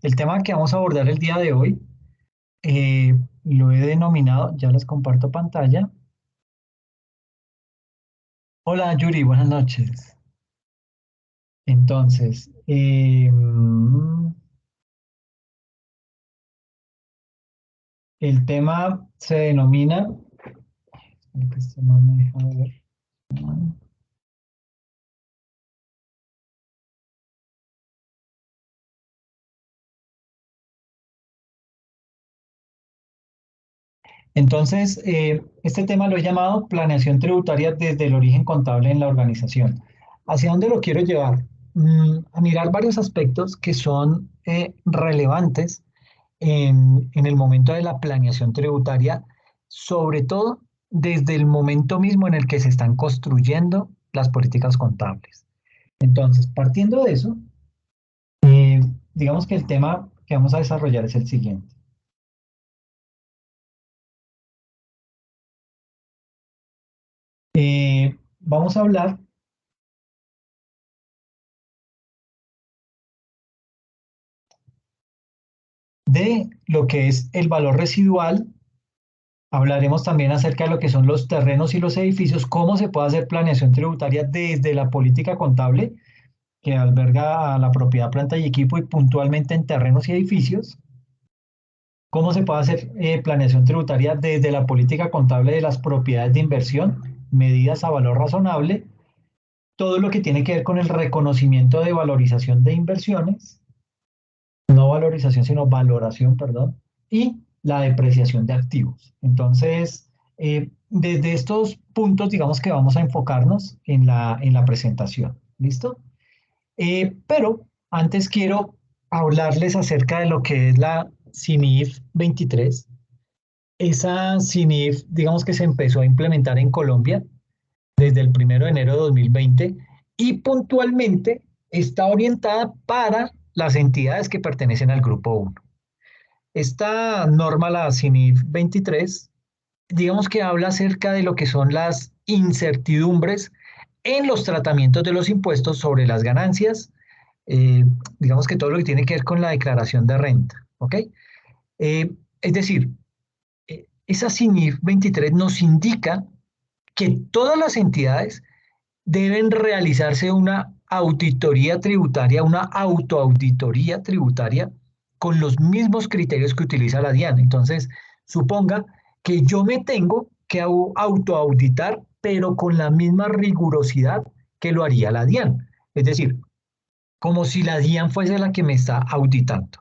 El tema que vamos a abordar el día de hoy lo he denominado, ya les comparto pantalla. Hola Yuri, buenas noches. Entonces, el tema se denomina, espera que esto no me deja ver. Entonces, este tema lo he llamado planeación tributaria desde el origen contable en la organización. ¿Hacia dónde lo quiero llevar? A mirar varios aspectos que son relevantes en el momento de la planeación tributaria, sobre todo desde el momento mismo en el que se están construyendo las políticas contables. Entonces, partiendo de eso, eh, digamos que el tema que vamos a desarrollar es el siguiente. Vamos a hablar de lo que es el valor residual. Hablaremos también acerca de lo que son los terrenos y los edificios, cómo se puede hacer planeación tributaria desde la política contable que alberga a la propiedad, planta y equipo y puntualmente en terrenos y edificios. Cómo se puede hacer planeación tributaria desde la política contable de las propiedades de inversión, medidas a valor razonable, todo lo que tiene que ver con el reconocimiento de valorización de inversiones, no valorización, sino valoración, perdón, y la depreciación de activos. Entonces, desde estos puntos, digamos que vamos a enfocarnos en la presentación. ¿Listo? Pero antes quiero hablarles acerca de lo que es la CINIF 23. Esa CINIF, digamos que se empezó a implementar en Colombia desde el 1 de enero de 2020 y puntualmente está orientada para las entidades que pertenecen al Grupo 1. Esta norma, la CINIF 23, digamos que habla acerca de lo que son las incertidumbres en los tratamientos de los impuestos sobre las ganancias, eh, digamos que todo lo que tiene que ver con la declaración de renta, ¿ok? Es decir, esa CINIF 23 nos indica que todas las entidades deben realizarse una auditoría tributaria, una autoauditoría tributaria con los mismos criterios que utiliza la DIAN. Entonces, suponga que yo me tengo que autoauditar, pero con la misma rigurosidad que lo haría la DIAN. Es decir, como si la DIAN fuese la que me está auditando.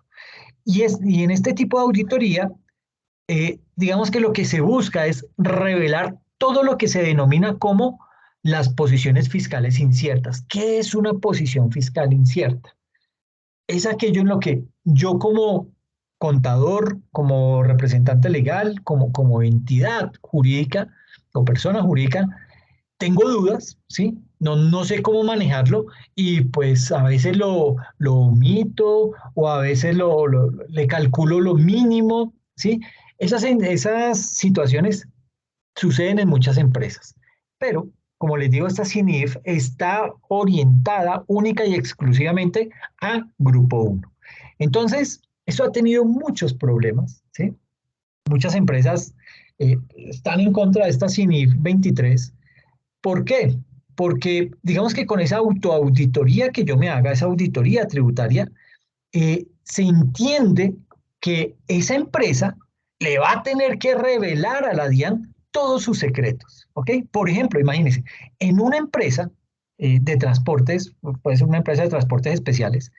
Y en este tipo de auditoría, digamos que lo que se busca es revelar todo lo que se denomina como las posiciones fiscales inciertas. ¿Qué es una posición fiscal incierta? Es aquello en lo que yo como contador, como representante legal, como entidad jurídica o persona jurídica, tengo dudas, ¿sí? No sé cómo manejarlo y pues a veces lo omito o a veces le calculo lo mínimo, ¿sí? Esas situaciones suceden en muchas empresas, pero como les digo, esta CINIF está orientada única y exclusivamente a Grupo 1. Entonces, eso ha tenido muchos problemas, ¿sí? Muchas empresas están en contra de esta CINIF 23. ¿Por qué? Porque digamos que con esa autoauditoría que yo me haga, esa auditoría tributaria, se entiende que esa empresa le va a tener que revelar a la DIAN todos sus secretos, ¿ok? Por ejemplo, imagínense, en una empresa de transportes, puede ser una empresa de transportes especiales,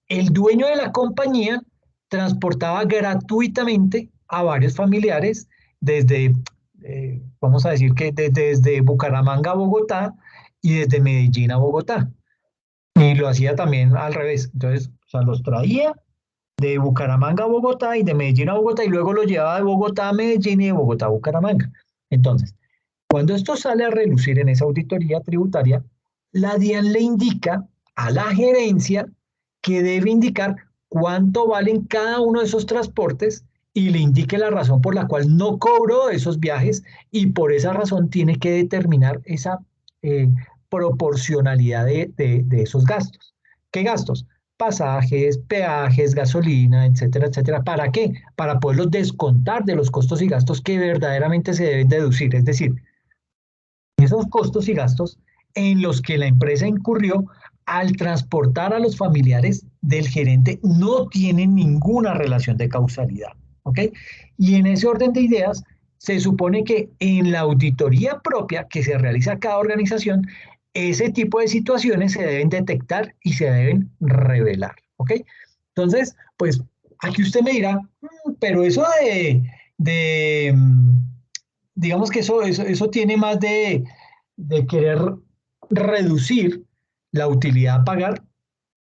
el dueño de la compañía transportaba gratuitamente a varios familiares desde, vamos a decir que desde Bucaramanga a Bogotá y desde Medellín a Bogotá. Y lo hacía también al revés. Entonces, o sea, los traía de Bucaramanga a Bogotá y de Medellín a Bogotá y luego lo llevaba de Bogotá a Medellín y de Bogotá a Bucaramanga. Entonces, cuando esto sale a relucir en esa auditoría tributaria, la DIAN le indica a la gerencia que debe indicar cuánto valen cada uno de esos transportes y le indique la razón por la cual no cobró esos viajes y por esa razón tiene que determinar esa proporcionalidad de esos gastos. ¿Qué gastos? pasajes, peajes, gasolina, etcétera, etcétera. ¿Para qué? Para poderlos descontar de los costos y gastos que verdaderamente se deben deducir. Es decir, esos costos y gastos en los que la empresa incurrió al transportar a los familiares del gerente no tienen ninguna relación de causalidad. ¿Ok? Y en ese orden de ideas, se supone que en la auditoría propia que se realiza a cada organización, ese tipo de situaciones se deben detectar y se deben revelar. ¿Ok? Entonces, pues aquí usted me dirá, pero eso de digamos que eso tiene más de querer reducir la utilidad a pagar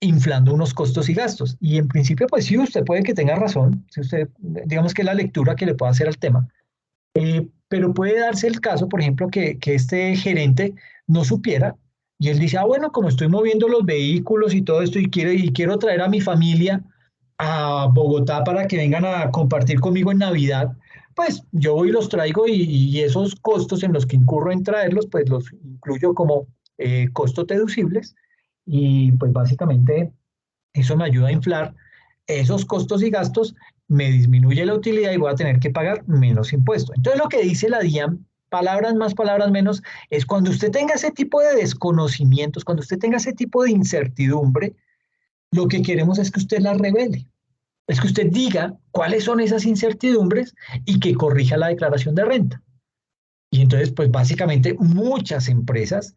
inflando unos costos y gastos. Y en principio, pues sí, usted puede que tenga razón, si usted, digamos que es la lectura que le pueda hacer al tema, pero puede darse el caso, por ejemplo, que este gerente no supiera y él dice, ah, bueno, como estoy moviendo los vehículos y todo esto y quiero traer a mi familia a Bogotá para que vengan a compartir conmigo en Navidad, pues yo voy y los traigo y esos costos en los que incurro en traerlos, pues los incluyo como costos deducibles y pues básicamente eso me ayuda a inflar esos costos y gastos, me disminuye la utilidad y voy a tener que pagar menos impuestos. Entonces lo que dice la DIAN, palabras más, palabras menos, es cuando usted tenga ese tipo de desconocimientos, cuando usted tenga ese tipo de incertidumbre, lo que queremos es que usted la revele. Es que usted diga cuáles son esas incertidumbres y que corrija la declaración de renta. Y entonces, pues básicamente muchas empresas,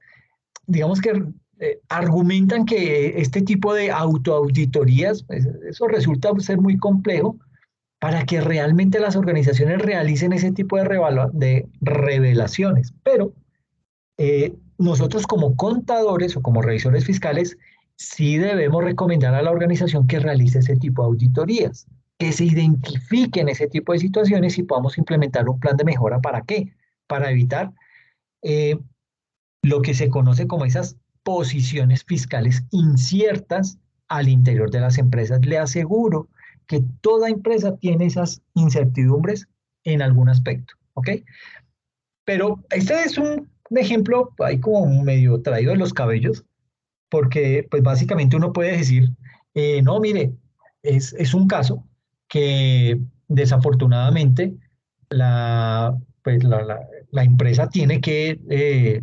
digamos que argumentan que este tipo de autoauditorías, pues, eso resulta ser muy complejo para que realmente las organizaciones realicen ese tipo de revelaciones. Pero nosotros como contadores o como revisores fiscales sí debemos recomendar a la organización que realice ese tipo de auditorías, que se identifiquen ese tipo de situaciones y podamos implementar un plan de mejora. ¿Para qué? Para evitar eh, lo que se conoce como esas posiciones fiscales inciertas al interior de las empresas. Le aseguro que toda empresa tiene esas incertidumbres en algún aspecto, ¿ok? Pero este es un ejemplo ahí como medio traído de los cabellos, porque pues básicamente uno puede decir, no, mire, es un caso que desafortunadamente la, pues la empresa tiene que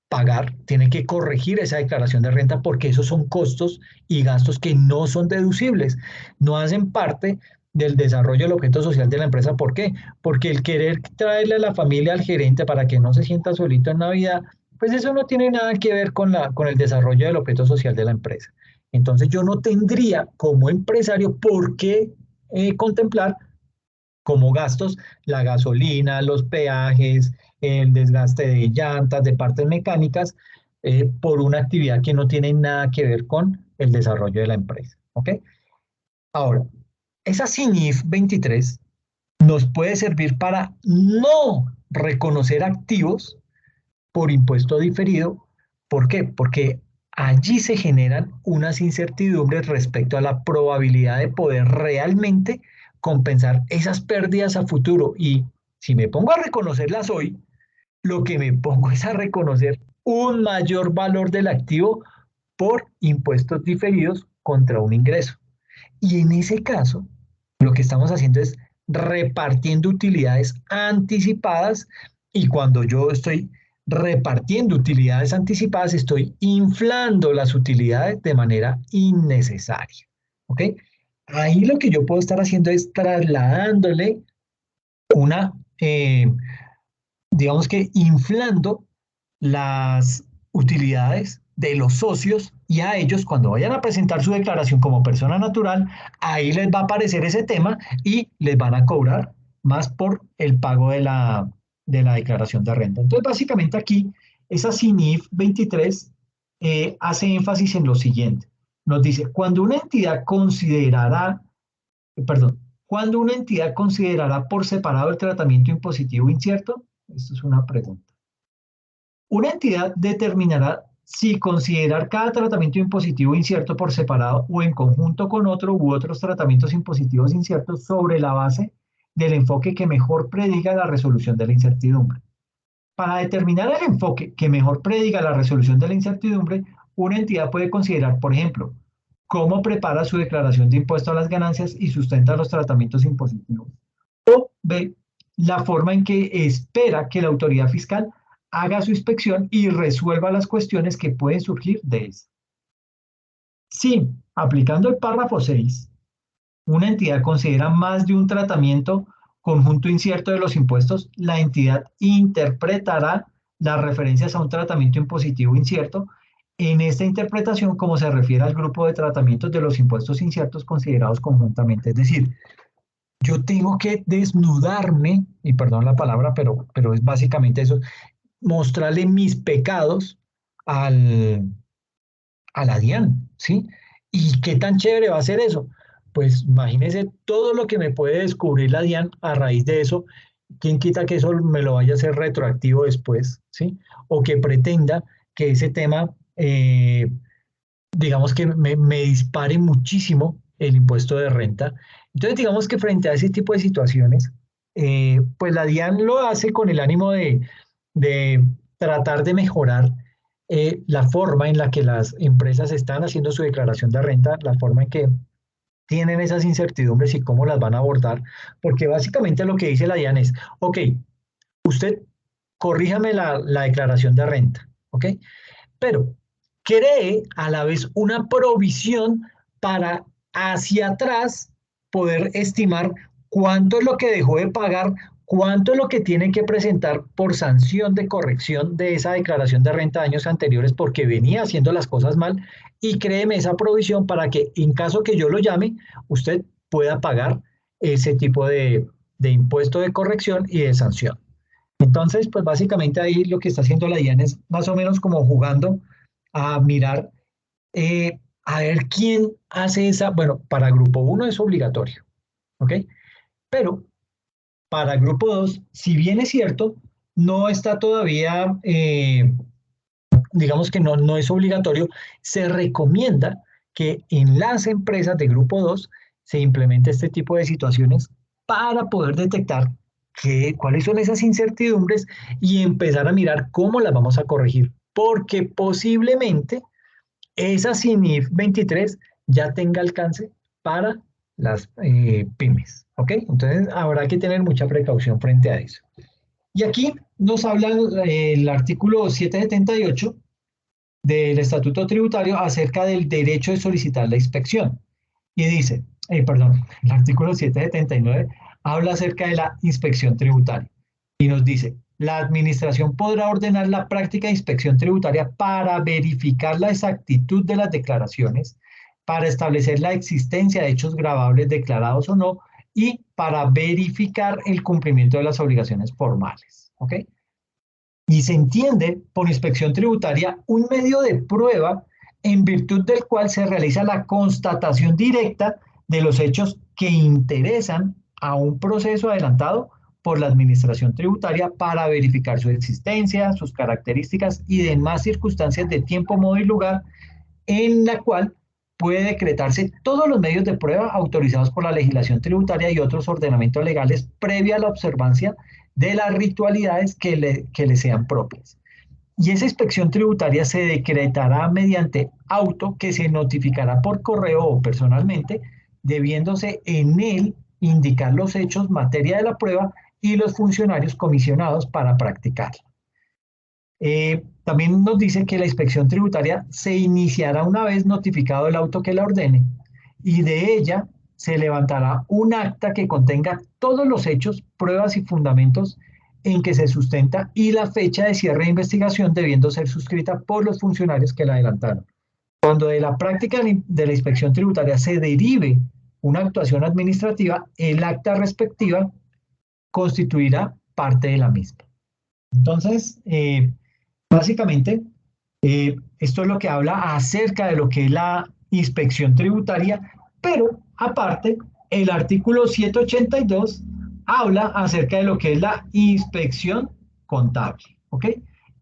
pagar, tiene que corregir esa declaración de renta porque esos son costos y gastos que no son deducibles, no hacen parte del desarrollo del objeto social de la empresa. ¿Por qué? Porque el querer traerle a la familia al gerente para que no se sienta solito en Navidad, pues eso no tiene nada que ver con el desarrollo del objeto social de la empresa. Entonces yo no tendría como empresario por qué contemplar como gastos la gasolina, los peajes, el desgaste de llantas, de partes mecánicas, por una actividad que no tiene nada que ver con el desarrollo de la empresa. ¿Ok? Ahora, esa CINIF 23 nos puede servir para no reconocer activos por impuesto diferido. ¿Por qué? Porque allí se generan unas incertidumbres respecto a la probabilidad de poder realmente compensar esas pérdidas a futuro. Y si me pongo a reconocerlas hoy, lo que me pongo es a reconocer un mayor valor del activo por impuestos diferidos contra un ingreso. Y en ese caso, lo que estamos haciendo es repartiendo utilidades anticipadas y cuando yo estoy repartiendo utilidades anticipadas, estoy inflando las utilidades de manera innecesaria. ¿Ok? Ahí lo que yo puedo estar haciendo es trasladándole una, digamos que inflando las utilidades de los socios y a ellos cuando vayan a presentar su declaración como persona natural, ahí les va a aparecer ese tema y les van a cobrar más por el pago de la declaración de renta. Entonces, básicamente aquí, esa CINIF 23 hace énfasis en lo siguiente. Nos dice, cuando una entidad considerará, perdón, cuando una entidad considerará por separado el tratamiento impositivo incierto, esto es una pregunta. Una entidad determinará si considerar cada tratamiento impositivo incierto por separado o en conjunto con otro u otros tratamientos impositivos inciertos sobre la base del enfoque que mejor prediga la resolución de la incertidumbre. Para determinar el enfoque que mejor prediga la resolución de la incertidumbre, una entidad puede considerar, por ejemplo, cómo prepara su declaración de impuesto a las ganancias y sustenta los tratamientos impositivos. O B, la forma en que espera que la autoridad fiscal haga su inspección y resuelva las cuestiones que pueden surgir de eso. Si, aplicando el párrafo 6, una entidad considera más de un tratamiento conjunto incierto de los impuestos, la entidad interpretará las referencias a un tratamiento impositivo incierto en esta interpretación como se refiere al grupo de tratamientos de los impuestos inciertos considerados conjuntamente. Es decir, yo tengo que desnudarme, y perdón la palabra, pero es básicamente eso, mostrarle mis pecados al, a la DIAN, ¿sí? ¿Y qué tan chévere va a ser eso? Pues imagínese todo lo que me puede descubrir la DIAN a raíz de eso. ¿Quién quita que eso me lo vaya a hacer retroactivo después, ¿sí? O que pretenda que ese tema, digamos que me dispare muchísimo el impuesto de renta. Entonces, digamos que frente a ese tipo de situaciones, pues la DIAN lo hace con el ánimo de tratar de mejorar la forma en la que las empresas están haciendo su declaración de renta, la forma en que tienen esas incertidumbres y cómo las van a abordar, porque básicamente lo que dice la DIAN es, ok, usted corríjame la declaración de renta, ¿ok? Pero cree a la vez una provisión para hacia atrás poder estimar cuánto es lo que dejó de pagar, cuánto es lo que tiene que presentar por sanción de corrección de esa declaración de renta de años anteriores porque venía haciendo las cosas mal y créeme esa provisión para que en caso que yo lo llame, usted pueda pagar ese tipo de impuesto de corrección y de sanción. Entonces, pues básicamente ahí lo que está haciendo la DIAN es más o menos como jugando a mirar, a ver quién hace esa, bueno, para grupo uno es obligatorio, ¿ok? Pero para grupo 2, si bien es cierto, no está todavía, digamos que no es obligatorio, se recomienda que en las empresas de grupo 2 se implemente este tipo de situaciones para poder detectar cuáles son esas incertidumbres y empezar a mirar cómo las vamos a corregir, porque posiblemente esa CINIF 23 ya tenga alcance para las pymes, ¿ok? Entonces habrá que tener mucha precaución frente a eso. Y aquí nos habla el artículo 778 del Estatuto Tributario acerca del derecho de solicitar la inspección. Y dice, perdón, el artículo 779 habla acerca de la inspección tributaria. Y nos dice, la administración podrá ordenar la práctica de inspección tributaria para verificar la exactitud de las declaraciones, para establecer la existencia de hechos gravables declarados o no, y para verificar el cumplimiento de las obligaciones formales. ¿Ok? Y se entiende por inspección tributaria un medio de prueba en virtud del cual se realiza la constatación directa de los hechos que interesan a un proceso adelantado por la administración tributaria para verificar su existencia, sus características y demás circunstancias de tiempo, modo y lugar en la cual puede decretarse todos los medios de prueba autorizados por la legislación tributaria y otros ordenamientos legales previa a la observancia de las ritualidades que le sean propias. Y esa inspección tributaria se decretará mediante auto que se notificará por correo o personalmente, debiéndose en él indicar los hechos, materia de la prueba y los funcionarios comisionados para practicarla. También nos dice que la inspección tributaria se iniciará una vez notificado el auto que la ordene y de ella se levantará un acta que contenga todos los hechos, pruebas y fundamentos en que se sustenta y la fecha de cierre de investigación debiendo ser suscrita por los funcionarios que la adelantaron. Cuando de la práctica de la inspección tributaria se derive una actuación administrativa, el acta respectiva constituirá parte de la misma. Entonces, básicamente, esto es lo que habla acerca de lo que es la inspección tributaria, pero aparte, el artículo 782 habla acerca de lo que es la inspección contable, ¿ok?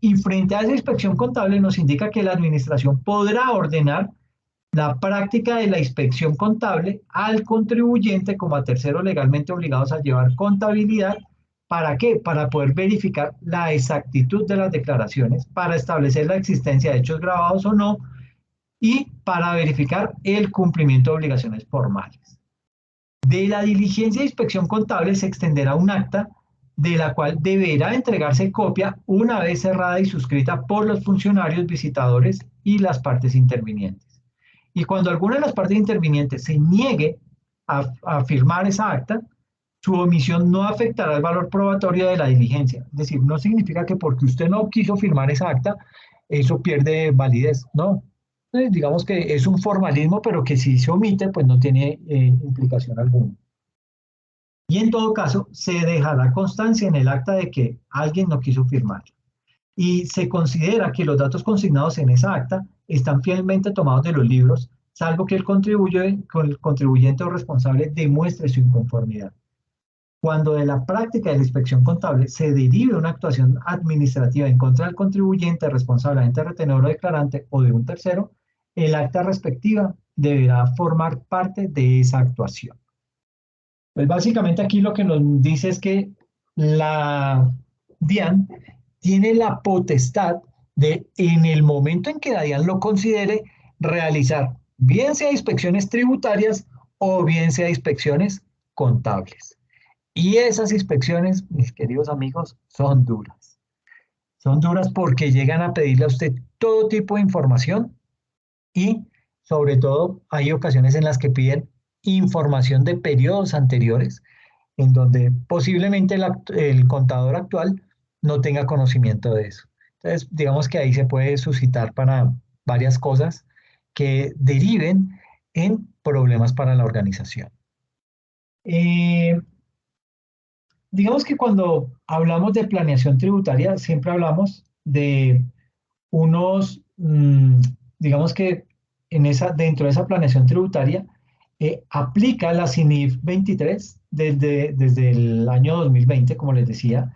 Y frente a esa inspección contable nos indica que la administración podrá ordenar la práctica de la inspección contable al contribuyente como a terceros legalmente obligados a llevar contabilidad. ¿Para qué? Para poder verificar la exactitud de las declaraciones, para establecer la existencia de hechos grabados o no, y para verificar el cumplimiento de obligaciones formales. De la diligencia de inspección contable se extenderá un acta de la cual deberá entregarse copia una vez cerrada y suscrita por los funcionarios visitadores y las partes intervinientes. Y cuando alguna de las partes intervinientes se niegue a firmar esa acta, su omisión no afectará el valor probatorio de la diligencia. Es decir, no significa que porque usted no quiso firmar esa acta, eso pierde validez. No. Digamos que es un formalismo, pero que si se omite, pues no tiene implicación alguna. Y en todo caso, se dejará constancia en el acta de que alguien no quiso firmar. Y se considera que los datos consignados en esa acta están fielmente tomados de los libros, salvo que el contribuyente o responsable demuestre su inconformidad. Cuando de la práctica de la inspección contable se derive una actuación administrativa en contra del contribuyente, responsable, agente retenedor o declarante o de un tercero, el acta respectiva deberá formar parte de esa actuación. Pues básicamente aquí lo que nos dice es que la DIAN tiene la potestad de, en el momento en que la DIAN lo considere, realizar bien sea inspecciones tributarias o bien sea inspecciones contables. Y esas inspecciones, mis queridos amigos, son duras. Son duras porque llegan a pedirle a usted todo tipo de información y sobre todo hay ocasiones en las que piden información de periodos anteriores, en donde posiblemente el contador actual no tenga conocimiento de eso. Entonces, digamos que ahí se puede suscitar para varias cosas que deriven en problemas para la organización. Digamos que cuando hablamos de planeación tributaria, siempre hablamos de unos, digamos que dentro de esa planeación tributaria, aplica la CINIF 23 desde el año 2020, como les decía,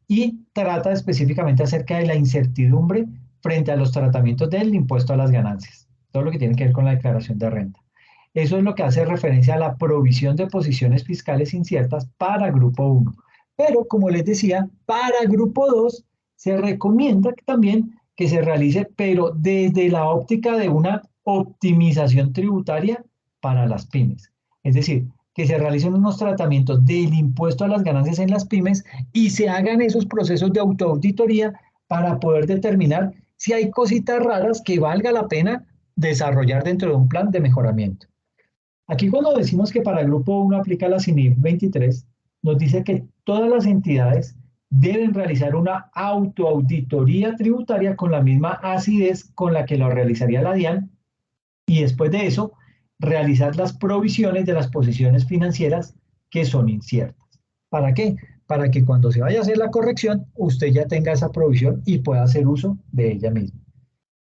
y trata específicamente acerca de la incertidumbre frente a los tratamientos del impuesto a las ganancias, todo lo que tiene que ver con la declaración de renta. Eso es lo que hace referencia a la provisión de posiciones fiscales inciertas para Grupo 1. Pero, como les decía, para Grupo 2 se recomienda también que se realice, pero desde la óptica de una optimización tributaria para las pymes. Es decir, que se realicen unos tratamientos del impuesto a las ganancias en las pymes y se hagan esos procesos de autoauditoría para poder determinar si hay cositas raras que valga la pena desarrollar dentro de un plan de mejoramiento. Aquí cuando decimos que para el Grupo 1 aplica la CINIF 23, nos dice que todas las entidades deben realizar una autoauditoría tributaria con la misma acidez con la que lo realizaría la DIAN y después de eso realizar las provisiones de las posiciones financieras que son inciertas. ¿Para qué? Para que cuando se vaya a hacer la corrección, usted ya tenga esa provisión y pueda hacer uso de ella misma.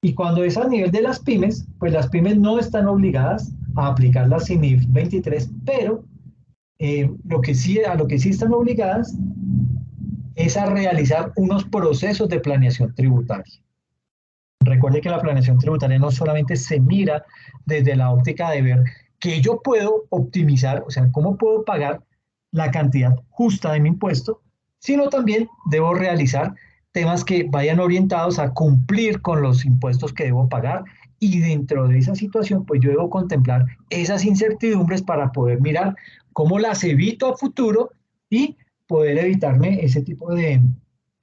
Y cuando es a nivel de las pymes, pues las pymes no están obligadas a aplicar la CINIF 23, pero a lo que sí están obligadas es a realizar unos procesos de planeación tributaria. Recuerde que la planeación tributaria no solamente se mira desde la óptica de ver que yo puedo optimizar, o sea, cómo puedo pagar la cantidad justa de mi impuesto, sino también debo realizar temas que vayan orientados a cumplir con los impuestos que debo pagar y dentro de esa situación, pues yo debo contemplar esas incertidumbres para poder mirar cómo las evito a futuro y poder evitarme ese tipo de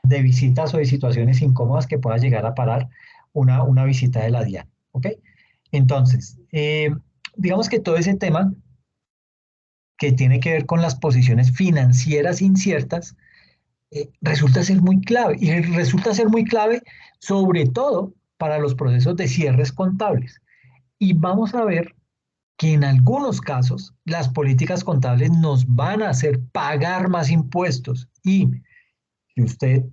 visitas o de situaciones incómodas que pueda llegar a parar una visita de la DIAN. ¿Ok? Entonces, digamos que todo ese tema que tiene que ver con las posiciones financieras inciertas resulta ser muy clave y resulta ser muy clave sobre todo para los procesos de cierres contables. Y vamos a ver que en algunos casos las políticas contables nos van a hacer pagar más impuestos y si usted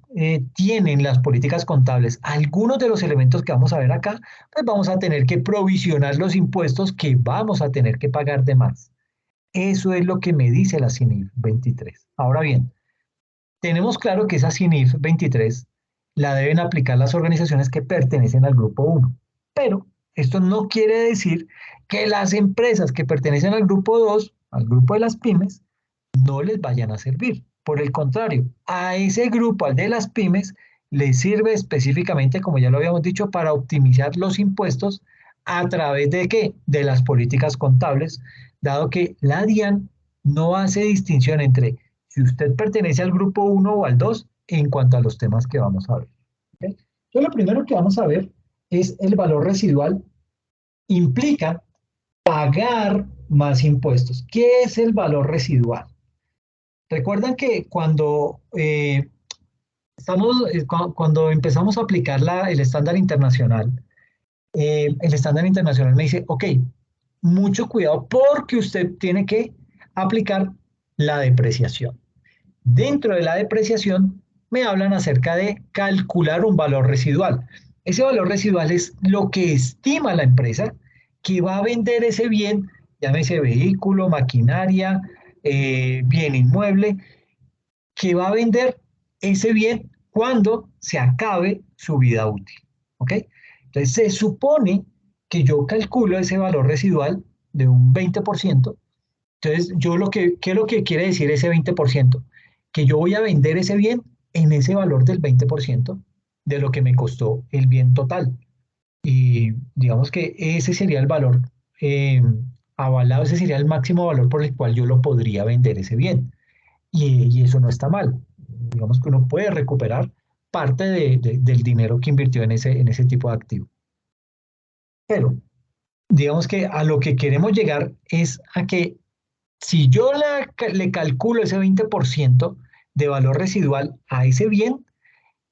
tiene en las políticas contables algunos de los elementos que vamos a ver acá, pues vamos a tener que provisionar los impuestos que vamos a tener que pagar de más. Eso es lo que me dice la CINIF 23. Ahora bien, tenemos claro que esa CINIF 23 la deben aplicar las organizaciones que pertenecen al Grupo 1, pero esto no quiere decir que las empresas que pertenecen al Grupo 2, al grupo de las pymes, no les vayan a servir. Por el contrario, a ese grupo, al de las pymes, les sirve específicamente, como ya lo habíamos dicho, para optimizar los impuestos ¿A través de qué? De las políticas contables, dado que la DIAN no hace distinción entre si usted pertenece al grupo uno o al 2 en cuanto a los temas que vamos a ver. ¿Ok? Entonces, lo primero que vamos a ver es el valor residual. Implica pagar más impuestos. ¿Qué es el valor residual? Recuerdan que cuando empezamos a aplicar el estándar internacional, el estándar internacional me dice, ok, mucho cuidado porque usted tiene que aplicar la depreciación. Dentro de la depreciación me hablan acerca de calcular un valor residual. Ese valor residual es lo que estima la empresa que va a vender ese bien, llámese vehículo, maquinaria, bien inmueble, que va a vender ese bien cuando se acabe su vida útil. ¿Ok? Entonces se supone que yo calculo ese valor residual de un 20%. Entonces, ¿qué es lo que quiere decir ese 20%? Que yo voy a vender ese bien en ese valor del 20% de lo que me costó el bien total. Y digamos que ese sería el valor eh, avalado, ese sería el máximo valor por el cual yo lo podría vender ese bien. Y eso no está mal. Digamos que uno puede recuperar parte del dinero que invirtió en ese tipo de activo. Pero digamos que a lo que queremos llegar es a que si yo le calculo ese 20% de valor residual a ese bien,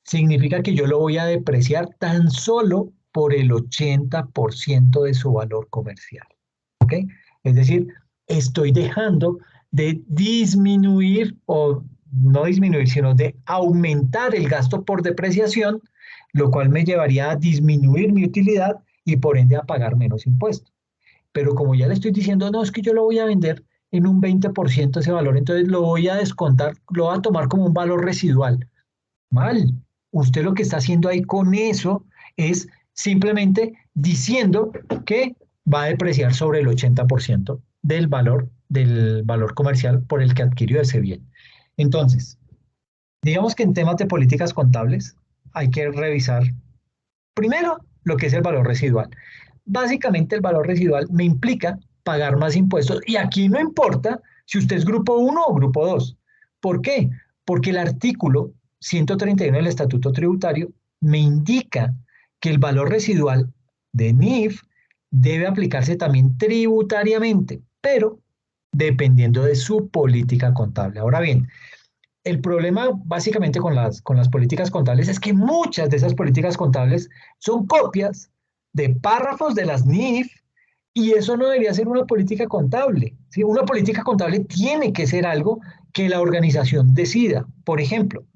significa que yo lo voy a depreciar tan solo por el 80% de su valor comercial. ¿Ok? Es decir, estoy dejando de disminuir o no disminuir, sino de aumentar el gasto por depreciación, lo cual me llevaría a disminuir mi utilidad y por ende a pagar menos impuestos. Pero como ya le estoy diciendo, no, es que yo lo voy a vender en un 20% ese valor, entonces lo voy a descontar, lo voy a tomar como un valor residual. Mal. Usted lo que está haciendo ahí con eso es simplemente diciendo que va a depreciar sobre el 80% del valor comercial por el que adquirió ese bien. Entonces, digamos que en temas de políticas contables hay que revisar primero lo que es el valor residual. Básicamente el valor residual me implica pagar más impuestos y aquí no importa si usted es grupo uno o grupo 2. ¿Por qué? Porque el artículo 131 del Estatuto Tributario me indica que el valor residual de NIF debe aplicarse también tributariamente, pero dependiendo de su política contable. Ahora bien, el problema básicamente con las políticas contables es que muchas de esas políticas contables son copias de párrafos de las NIF y eso no debería ser una política contable. ¿Sí? Una política contable tiene que ser algo que la organización decida. Por ejemplo,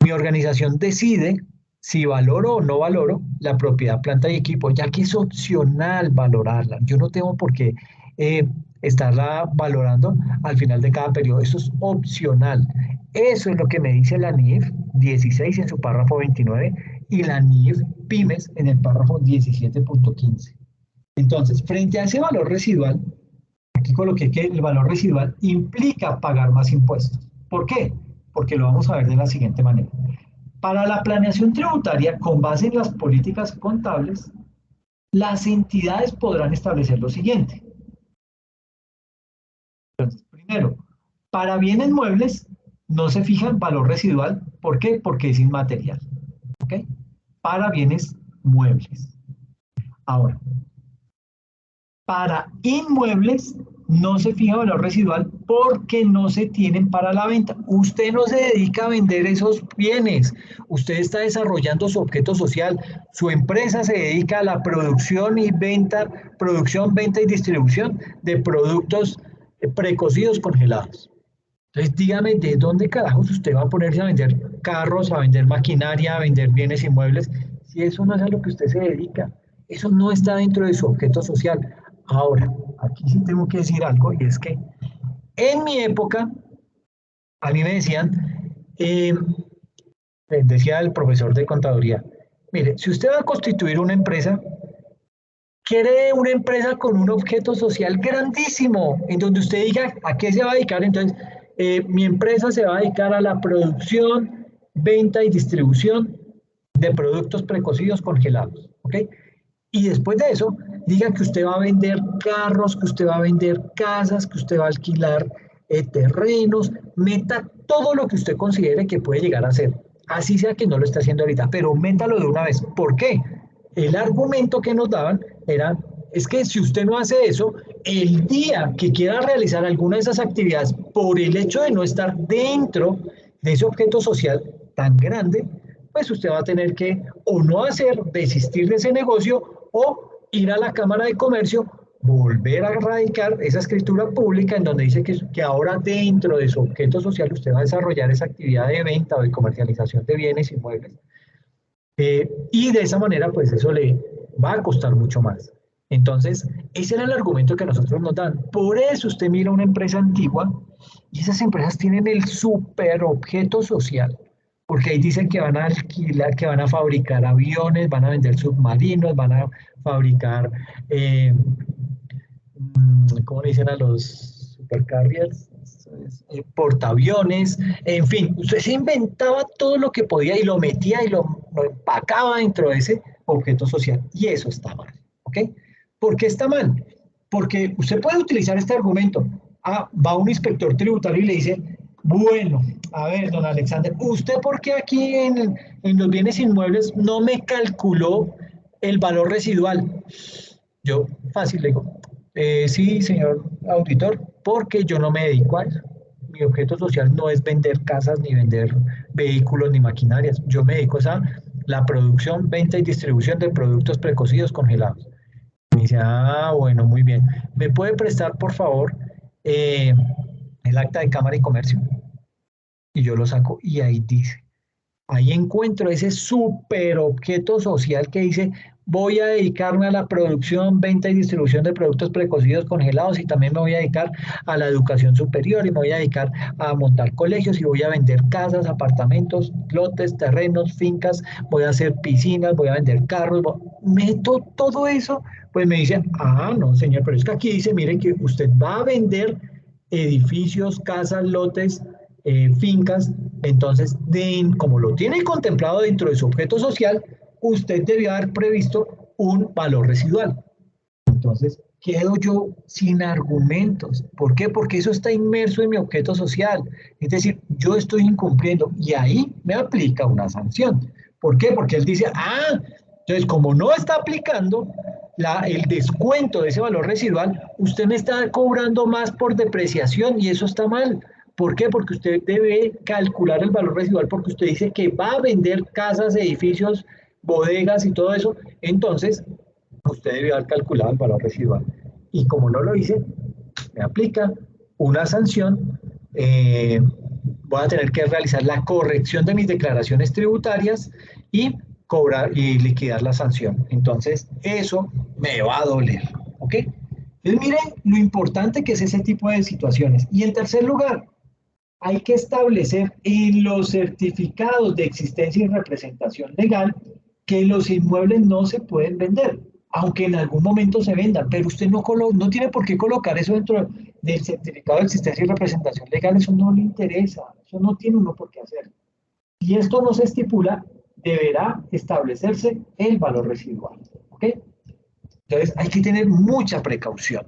mi organización decide si valoro o no valoro la propiedad, planta y equipo, ya que es opcional valorarla. Yo no tengo por qué eh, estarla valorando al final de cada periodo. Eso es opcional. Eso es lo que me dice la NIF 16 en su párrafo 29 y la NIF Pymes en el párrafo 17.15. Entonces, frente a ese valor residual, aquí coloqué que el valor residual implica pagar más impuestos. ¿Por qué? Porque lo vamos a ver de la siguiente manera. Para la planeación tributaria, con base en las políticas contables, las entidades podrán establecer lo siguiente. Entonces, primero, para bienes muebles no se fija el valor residual. ¿Por qué? Porque es inmaterial. ¿Ok? Para bienes muebles. Ahora, para inmuebles no se fija valor residual porque no se tienen para la venta. Usted no se dedica a vender esos bienes. Usted está desarrollando su objeto social. Su empresa se dedica a la producción, venta y distribución de productos precocidos congelados. Entonces, dígame, ¿de dónde carajos usted va a ponerse a vender carros, a vender maquinaria, a vender bienes inmuebles? Si eso no es a lo que usted se dedica, eso no está dentro de su objeto social. Ahora, aquí sí tengo que decir algo, y es que en mi época, a mí me decían, decía el profesor de contaduría, mire, si usted va a constituir una empresa, quiere una empresa con un objeto social grandísimo, en donde usted diga a qué se va a dedicar. Entonces, mi empresa se va a dedicar a la producción, venta y distribución de productos precocidos congelados. ¿Ok? Y después de eso, diga que usted va a vender carros, que usted va a vender casas, que usted va a alquilar terrenos, meta todo lo que usted considere que puede llegar a hacer. Así sea que no lo esté haciendo ahorita, pero métalo de una vez. ¿Por qué? El argumento que nos daban era, es que si usted no hace eso, el día que quiera realizar alguna de esas actividades, por el hecho de no estar dentro de ese objeto social tan grande, pues usted va a tener que o no hacer, desistir de ese negocio o ir a la Cámara de Comercio, volver a radicar esa escritura pública en donde dice que ahora dentro de su objeto social usted va a desarrollar esa actividad de venta o de comercialización de bienes inmuebles. Y de esa manera, pues eso le va a costar mucho más. Entonces, ese era el argumento que nosotros nos dan. Por eso usted mira una empresa antigua y esas empresas tienen el super objeto social, porque ahí dicen que van a alquilar, que van a fabricar aviones, van a vender submarinos, van a fabricar, ¿cómo le dicen a los supercarriers? Portaaviones, en fin, usted se inventaba todo lo que podía y lo metía y lo empacaba dentro de ese objeto social. Y eso está mal, ¿ok? ¿Por qué está mal? Porque usted puede utilizar este argumento. Ah, va un inspector tributario y le dice, bueno, a ver, don Alexander, ¿usted por qué aquí en los bienes inmuebles no me calculó el valor residual? Yo fácil le digo, sí, señor auditor, porque yo no me dedico a eso. Mi objeto social no es vender casas, ni vender vehículos, ni maquinarias. Yo me dedico a la producción, venta y distribución de productos precocidos congelados. Me dice, ah, bueno, muy bien. ¿Me puede prestar, por favor, eh, el acta de Cámara y Comercio? Y yo lo saco y ahí dice. Ahí encuentro ese super objeto social que dice, voy a dedicarme a la producción, venta y distribución de productos precocidos congelados y también me voy a dedicar a la educación superior y me voy a dedicar a montar colegios y voy a vender casas, apartamentos, lotes, terrenos, fincas, voy a hacer piscinas, voy a vender carros, meto todo eso, pues me dicen, ah, no, señor, pero es que aquí dice, miren que usted va a vender edificios, casas, lotes, fincas, entonces, como lo tiene contemplado dentro de su objeto social, usted debió haber previsto un valor residual. Entonces, quedo yo sin argumentos. ¿Por qué? Porque eso está inmerso en mi objeto social. Es decir, yo estoy incumpliendo y ahí me aplica una sanción. ¿Por qué? Porque él dice, ah, entonces como no está aplicando el descuento de ese valor residual, usted me está cobrando más por depreciación y eso está mal. ¿Por qué? Porque usted debe calcular el valor residual porque usted dice que va a vender casas, edificios, bodegas y todo eso. Entonces, usted debió haber calculado el valor residual. Y como no lo hice, me aplica una sanción. Voy a tener que realizar la corrección de mis declaraciones tributarias y cobrar y liquidar la sanción. Entonces, eso me va a doler. ¿Ok? Entonces, miren lo importante que es ese tipo de situaciones. Y en tercer lugar, hay que establecer en los certificados de existencia y representación legal que los inmuebles no se pueden vender, aunque en algún momento se vendan, pero usted no tiene por qué colocar eso dentro del certificado de existencia y representación legal, eso no le interesa, eso no tiene uno por qué hacer. Si esto no se estipula, deberá establecerse el valor residual. ¿Ok? Entonces hay que tener mucha precaución,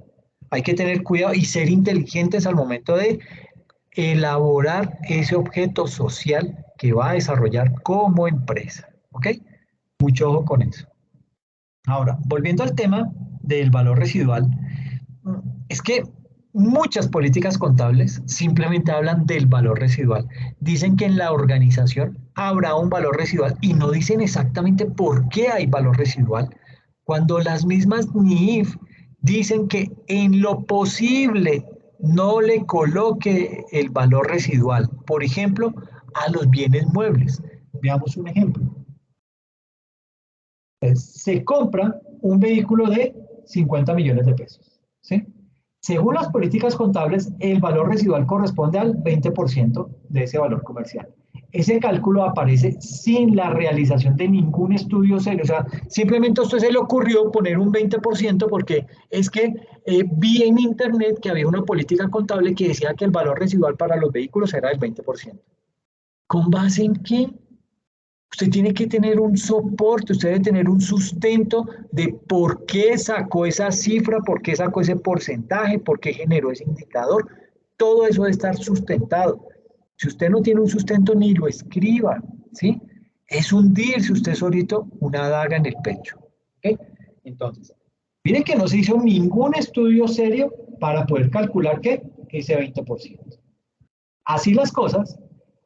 hay que tener cuidado y ser inteligentes al momento de elaborar ese objeto social que va a desarrollar como empresa. ¿Ok? Mucho ojo con eso. Ahora, volviendo al tema del valor residual, es que muchas políticas contables simplemente hablan del valor residual. Dicen que en la organización habrá un valor residual y no dicen exactamente por qué hay valor residual, cuando las mismas NIIF dicen que en lo posible no le coloque el valor residual, por ejemplo, a los bienes muebles. Veamos un ejemplo. Se compra un vehículo de 50 millones de pesos. ¿Sí? Según las políticas contables, el valor residual corresponde al 20% de ese valor comercial. Ese cálculo aparece sin la realización de ningún estudio serio. O sea, simplemente a usted se le ocurrió poner un 20% porque es que vi en internet que había una política contable que decía que el valor residual para los vehículos era del 20%. ¿Con base en qué? Usted tiene que tener un soporte, usted debe tener un sustento de por qué sacó esa cifra, por qué sacó ese porcentaje, por qué generó ese indicador. Todo eso debe estar sustentado. Si usted no tiene un sustento, ni lo escriba, ¿sí? Es hundirse usted solito una daga en el pecho. ¿Ok? Entonces, miren que no se hizo ningún estudio serio para poder calcular qué, que ese 20%. Así las cosas,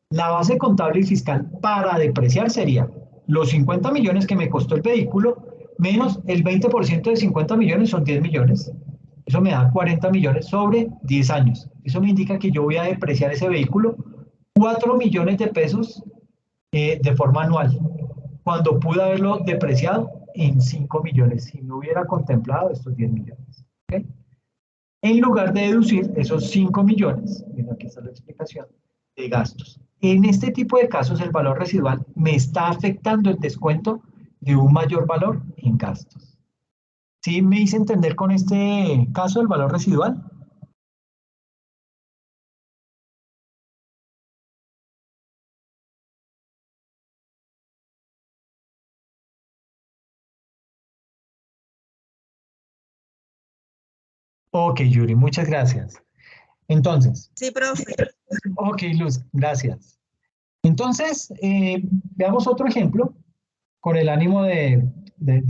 la base contable y fiscal para depreciar sería los 50 millones que me costó el vehículo menos el 20% de 50 millones son 10 millones. Eso me da 40 millones sobre 10 años. Eso me indica que yo voy a depreciar ese vehículo 4 millones de pesos de forma anual, cuando pude haberlo depreciado en 5 millones si no hubiera contemplado estos 10 millones. ¿Okay? En lugar de deducir esos 5 millones, aquí está la explicación, de gastos. En este tipo de casos, el valor residual me está afectando el descuento de un mayor valor en gastos. ¿Sí me hice entender con este caso el valor residual? Ok, Yuri, muchas gracias. Entonces, Sí, profe. ok, Luz, gracias. Entonces, veamos otro ejemplo con el ánimo de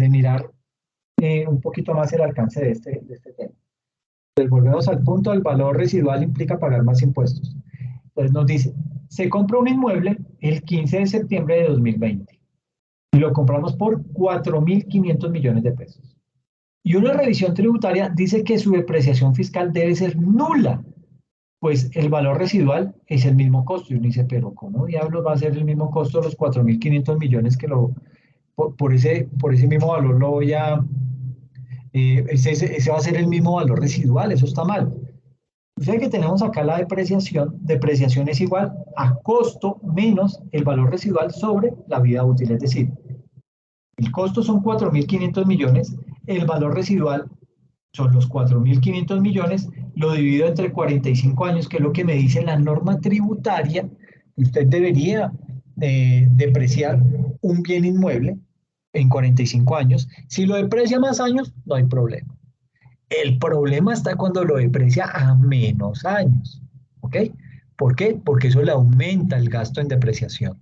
mirar un poquito más el alcance de este tema. Entonces, volvemos al punto, el valor residual implica pagar más impuestos. Entonces nos dice, se compra un inmueble el 15 de septiembre de 2020 y lo compramos por 4.500 millones de pesos. Y una revisión tributaria dice que su depreciación fiscal debe ser nula, pues el valor residual es el mismo costo. Y uno dice, pero ¿cómo diablos va a ser el mismo costo los 4.500 millones que por ese mismo valor lo voy a, ese va a ser el mismo valor residual? Eso está mal. Fíjense que tenemos acá la depreciación. Depreciación es igual a costo menos el valor residual sobre la vida útil. Es decir, el costo son 4.500 millones, el valor residual son los 4.500 millones, lo divido entre 45 años, que es lo que me dice la norma tributaria. Usted debería depreciar un bien inmueble en 45 años. Si lo deprecia más años, no hay problema. El problema está cuando lo deprecia a menos años. ¿Ok? ¿Por qué? Porque eso le aumenta el gasto en depreciación.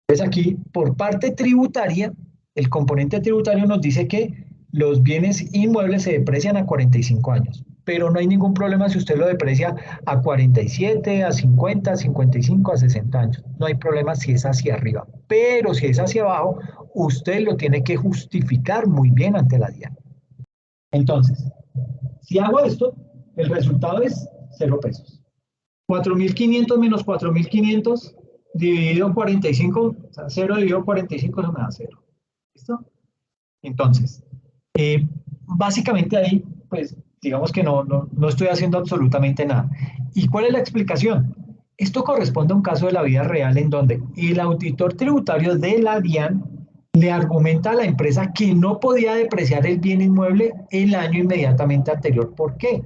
Entonces aquí, por parte tributaria, el componente tributario nos dice que los bienes inmuebles se deprecian a 45 años, pero no hay ningún problema si usted lo deprecia a 47, a 50, a 55, a 60 años. No hay problema si es hacia arriba, pero si es hacia abajo, usted lo tiene que justificar muy bien ante la DIAN. Entonces, si hago esto, el resultado es 0 pesos. 4.500 menos 4.500 dividido 45, o sea, 0 dividido 45, eso me da 0. ¿Listo? Entonces, básicamente ahí, pues, digamos que no estoy haciendo absolutamente nada. ¿Y cuál es la explicación? Esto corresponde a un caso de la vida real en donde el auditor tributario de la DIAN le argumenta a la empresa que no podía depreciar el bien inmueble el año inmediatamente anterior. ¿Por qué?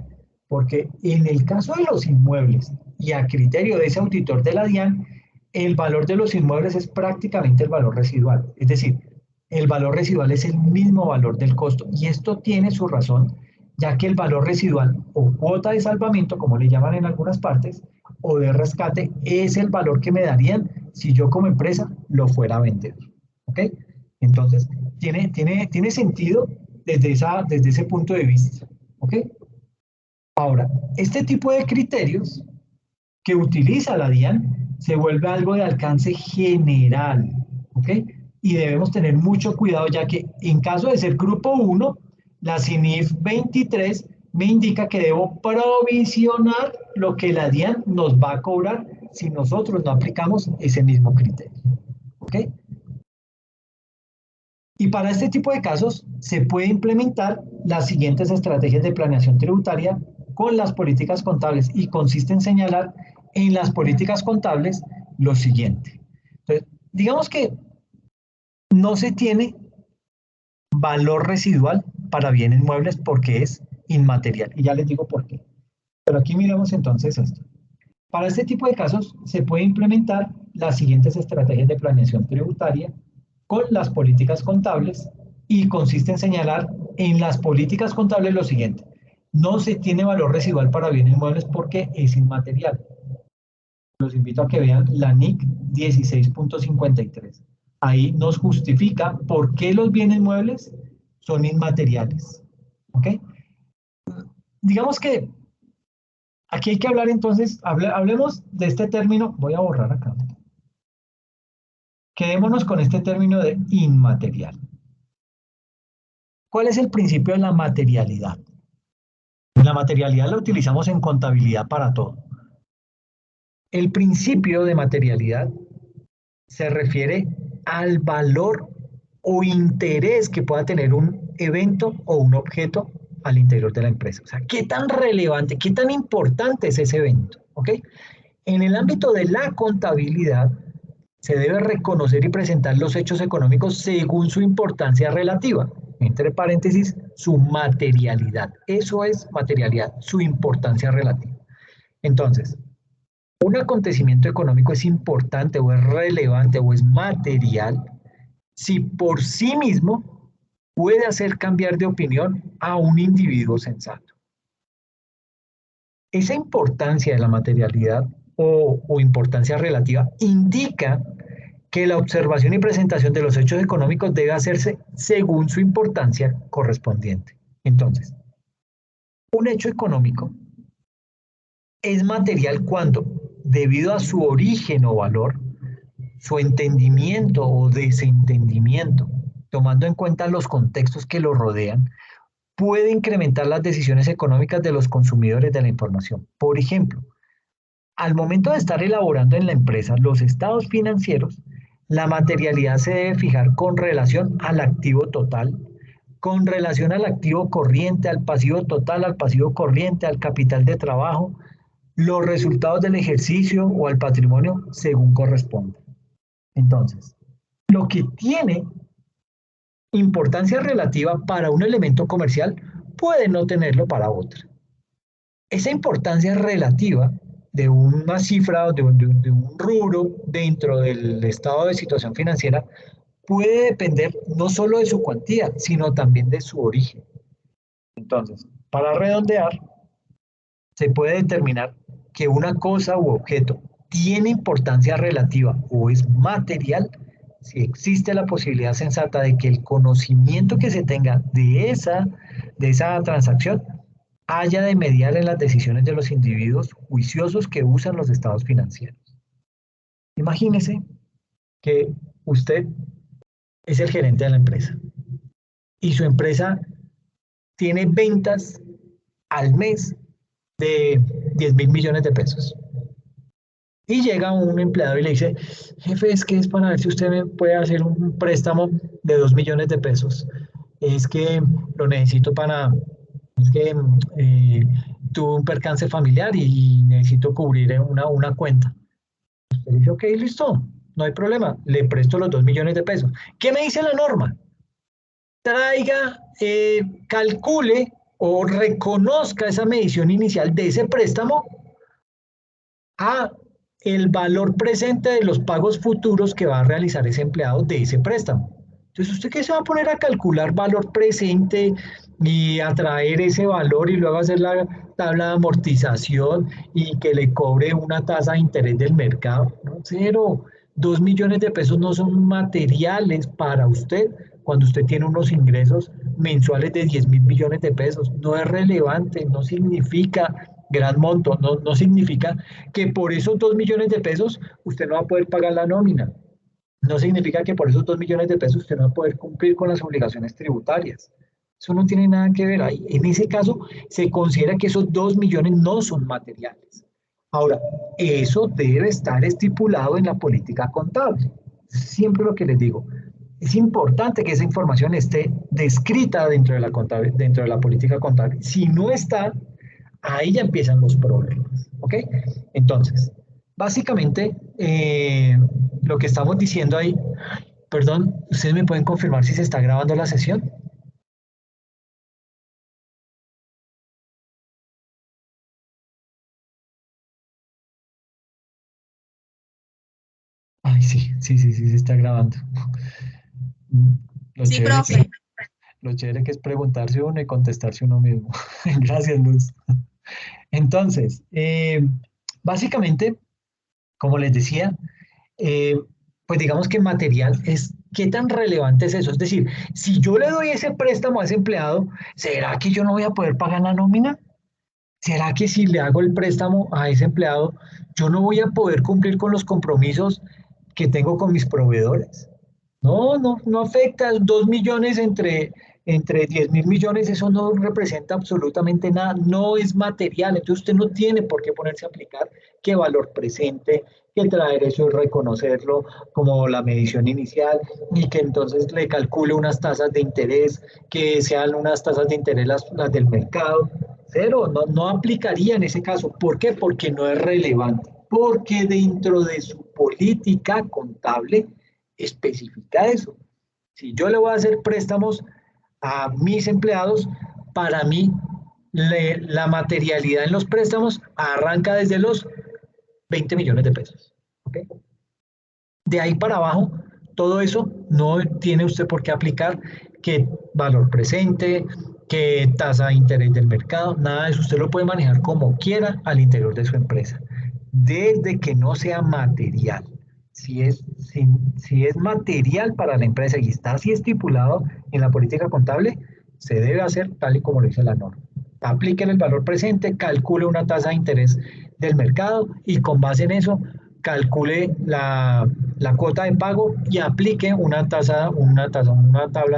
Porque en el caso de los inmuebles y a criterio de ese auditor de la DIAN, el valor de los inmuebles es prácticamente el valor residual. Es decir, el valor residual es el mismo valor del costo y esto tiene su razón, ya que el valor residual o cuota de salvamento, como le llaman en algunas partes, o de rescate, es el valor que me darían si yo como empresa lo fuera a vender. ¿Ok? Entonces, tiene sentido desde ese punto de vista. ¿Ok? Ahora, este tipo de criterios que utiliza la DIAN se vuelve algo de alcance general, ¿ok? Y debemos tener mucho cuidado ya que en caso de ser grupo 1, la CINIF 23 me indica que debo provisionar lo que la DIAN nos va a cobrar si nosotros no aplicamos ese mismo criterio, ¿ok? Y para este tipo de casos se puede implementar las siguientes estrategias de planeación tributaria con las políticas contables y consiste en señalar en las políticas contables lo siguiente. Entonces, digamos que no se tiene valor residual para bienes muebles porque es inmaterial. Y ya les digo por qué. Pero aquí miramos entonces esto. Para este tipo de casos se puede implementar las siguientes estrategias de planeación tributaria con las políticas contables y consiste en señalar en las políticas contables lo siguiente. No se tiene valor residual para bienes inmuebles porque es inmaterial. Los invito a que vean la NIC 16.53. Ahí nos justifica por qué los bienes muebles son inmateriales. ¿Ok? Digamos que aquí hay que hablar entonces, hablemos de este término, voy a borrar acá. Quedémonos con este término de inmaterial. ¿Cuál es el principio de la materialidad? La materialidad la utilizamos en contabilidad para todo. El principio de materialidad se refiere al valor o interés que pueda tener un evento o un objeto al interior de la empresa. O sea, qué tan relevante, qué tan importante es ese evento. ¿Ok? En el ámbito de la contabilidad, se debe reconocer y presentar los hechos económicos según su importancia relativa, entre paréntesis, su materialidad. Eso es materialidad, su importancia relativa. Entonces, un acontecimiento económico es importante o es relevante o es material si por sí mismo puede hacer cambiar de opinión a un individuo sensato. Esa importancia de la materialidad o importancia relativa indica que la observación y presentación de los hechos económicos debe hacerse según su importancia correspondiente. Entonces, un hecho económico es material cuando, debido a su origen o valor, su entendimiento o desentendimiento, tomando en cuenta los contextos que lo rodean, puede incrementar las decisiones económicas de los consumidores de la información. Por ejemplo, al momento de estar elaborando en la empresa los estados financieros, la materialidad se debe fijar con relación al activo total, con relación al activo corriente, al pasivo total, al pasivo corriente, al capital de trabajo, los resultados del ejercicio o al patrimonio según corresponda. Entonces, lo que tiene importancia relativa para un elemento comercial puede no tenerlo para otro. Esa importancia relativa de una cifra, de un rubro dentro del estado de situación financiera puede depender no solo de su cuantía, sino también de su origen. Entonces, para redondear, se puede determinar que una cosa u objeto tiene importancia relativa o es material si existe la posibilidad sensata de que el conocimiento que se tenga de esa transacción haya de mediar en las decisiones de los individuos juiciosos que usan los estados financieros. Imagínese que usted es el gerente de la empresa y su empresa tiene ventas al mes de 10.000 millones de pesos. Y llega un empleado y le dice, jefe, es que es para ver si usted me puede hacer un préstamo de 2 millones de pesos. Es que lo necesito para, es que tuve un percance familiar y necesito cubrir una cuenta. Usted dice, ok, listo, no hay problema, le presto los 2 millones de pesos. ¿Qué me dice la norma? Traiga, calcule o reconozca esa medición inicial de ese préstamo a el valor presente de los pagos futuros que va a realizar ese empleado de ese préstamo. Entonces, ¿usted qué se va a poner a calcular valor presente y a traer ese valor y luego hacer la tabla de amortización y que le cobre una tasa de interés del mercado? No, cero. 2 millones de pesos no son materiales para usted cuando usted tiene unos ingresos mensuales de 10.000 millones de pesos. No es relevante, no significa gran monto, no significa que por esos 2 millones de pesos usted no va a poder pagar la nómina. No significa que por esos 2 millones de pesos usted no va a poder cumplir con las obligaciones tributarias. Eso no tiene nada que ver ahí. En ese caso, se considera que esos 2 millones no son materiales. Ahora, eso debe estar estipulado en la política contable. Siempre lo que les digo, es importante que esa información esté descrita dentro de la política contable. Si no está, ahí ya empiezan los problemas. ¿Ok? Entonces, básicamente, lo que estamos diciendo ahí, perdón, ¿ustedes me pueden confirmar si se está grabando la sesión? Ay, sí, sí, sí, sí, se está grabando. Mm, Lo Sí, chévere profe. que, lo chévere que es preguntarse uno y contestarse uno mismo. Gracias, Luz. Entonces, básicamente, como les decía, eh, pues digamos que material es, ¿qué tan relevante es eso? Es decir, si yo le doy ese préstamo a ese empleado, ¿será que yo no voy a poder pagar la nómina? ¿Será que si le hago el préstamo a ese empleado, yo no voy a poder cumplir con los compromisos que tengo con mis proveedores? No, no, no afecta. 2 millones entre 10.000 millones, eso no representa absolutamente nada. No es material. Entonces usted no tiene por qué ponerse a aplicar qué valor presente, que traer eso y reconocerlo como la medición inicial y que entonces le calcule unas tasas de interés, que sean unas tasas de interés las del mercado. Cero, no, no aplicaría en ese caso. ¿Por qué? Porque no es relevante. Porque dentro de su política contable especifica eso. Si yo le voy a hacer préstamos a mis empleados, para mí la materialidad en los préstamos arranca desde los 20 millones de pesos. ¿Okay? De ahí para abajo, todo eso no tiene usted por qué aplicar qué valor presente, qué tasa de interés del mercado, nada de eso. Usted lo puede manejar como quiera al interior de su empresa, desde que no sea material. Si es material para la empresa y está así estipulado en la política contable, se debe hacer tal y como lo dice la norma. Apliquen el valor presente, calcule una tasa de interés del mercado y con base en eso calcule la cuota de pago y aplique una tabla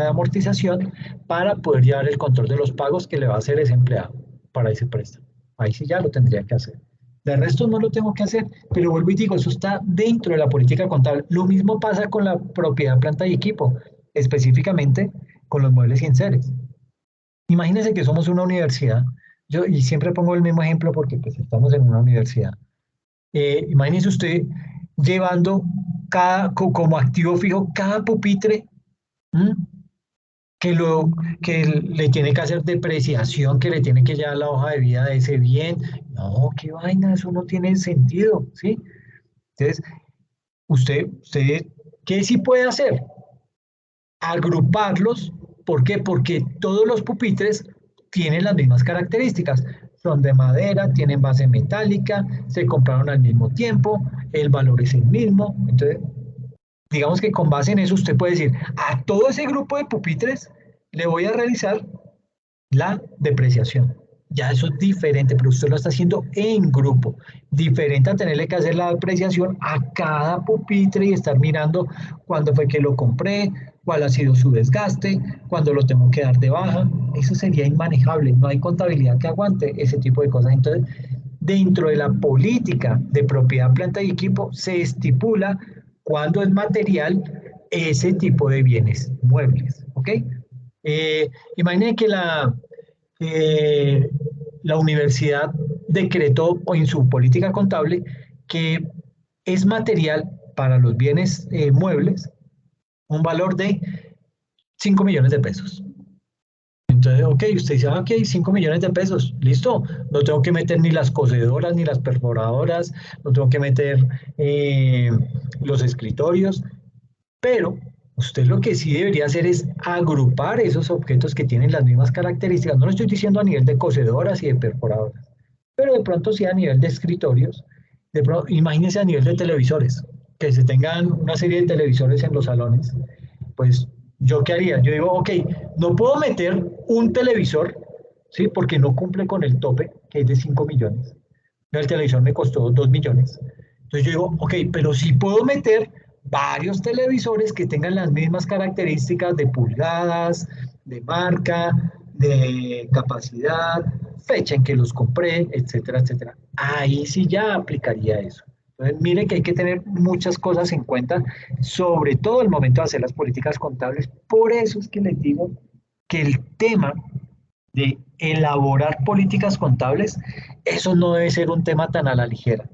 de amortización para poder llevar el control de los pagos que le va a hacer ese empleado para ese préstamo. Ahí sí ya lo tendría que hacer. De resto no lo tengo que hacer, pero vuelvo y digo, eso está dentro de la política contable. Lo mismo pasa con la propiedad, planta y equipo, específicamente con los muebles y enseres. Imagínense que somos una universidad, yo y siempre pongo el mismo ejemplo porque pues estamos en una universidad. Imagínese usted llevando como activo fijo cada pupitre, ¿m? que, lo, que le tiene que hacer depreciación, que le tiene que llevar la hoja de vida de ese bien. No, qué vaina, eso no tiene sentido, ¿sí? Entonces, usted, ¿qué sí puede hacer? Agruparlos. ¿Por qué? Porque todos los pupitres tienen las mismas características. Son de madera, tienen base metálica, se compraron al mismo tiempo, el valor es el mismo. Entonces, digamos que con base en eso usted puede decir, a todo ese grupo de pupitres le voy a realizar la depreciación. Ya eso es diferente, pero usted lo está haciendo en grupo. Diferente a tenerle que hacer la depreciación a cada pupitre y estar mirando cuándo fue que lo compré, cuál ha sido su desgaste, cuándo lo tengo que dar de baja. Eso sería inmanejable. No hay contabilidad que aguante ese tipo de cosas. Entonces, dentro de la política de propiedad, planta y equipo, se estipula cuándo es material ese tipo de bienes muebles. ¿Ok? Imaginen que la universidad decretó o en su política contable que es material para los bienes muebles un valor de 5 millones de pesos. Entonces, ok, usted dice, ok, 5 millones de pesos, listo, no tengo que meter ni las cosedoras ni las perforadoras, no tengo que meter eh, los escritorios, pero usted lo que sí debería hacer es agrupar esos objetos que tienen las mismas características. No lo estoy diciendo a nivel de cosedoras y de perforadoras, pero de pronto sí a nivel de escritorios. Imagínense a nivel de televisores, que se tengan una serie de televisores en los salones. Pues, ¿yo qué haría? Yo digo, ok, no puedo meter un televisor, ¿sí? Porque no cumple con el tope, que es de 5 millones. El televisor me costó 2 millones. Entonces yo digo, ok, pero sí puedo meter varios televisores que tengan las mismas características de pulgadas, de marca, de capacidad, fecha en que los compré, etcétera, etcétera. Ahí sí ya aplicaría eso. Entonces, mire que hay que tener muchas cosas en cuenta, sobre todo el momento de hacer las políticas contables. Por eso es que les digo que el tema de elaborar políticas contables, eso no debe ser un tema tan a la ligera.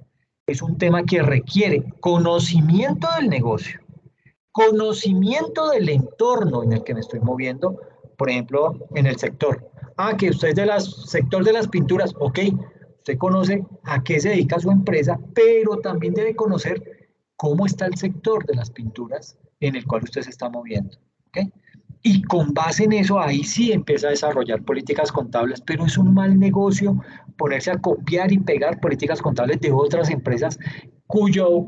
Es un tema que requiere conocimiento del negocio, conocimiento del entorno en el que me estoy moviendo, por ejemplo, en el sector. Ah, que usted es del sector de las pinturas, ok, usted conoce a qué se dedica su empresa, pero también debe conocer cómo está el sector de las pinturas en el cual usted se está moviendo. ¿Ok? Y con base en eso, ahí sí empieza a desarrollar políticas contables, pero es un mal negocio ponerse a copiar y pegar políticas contables de otras empresas cuyo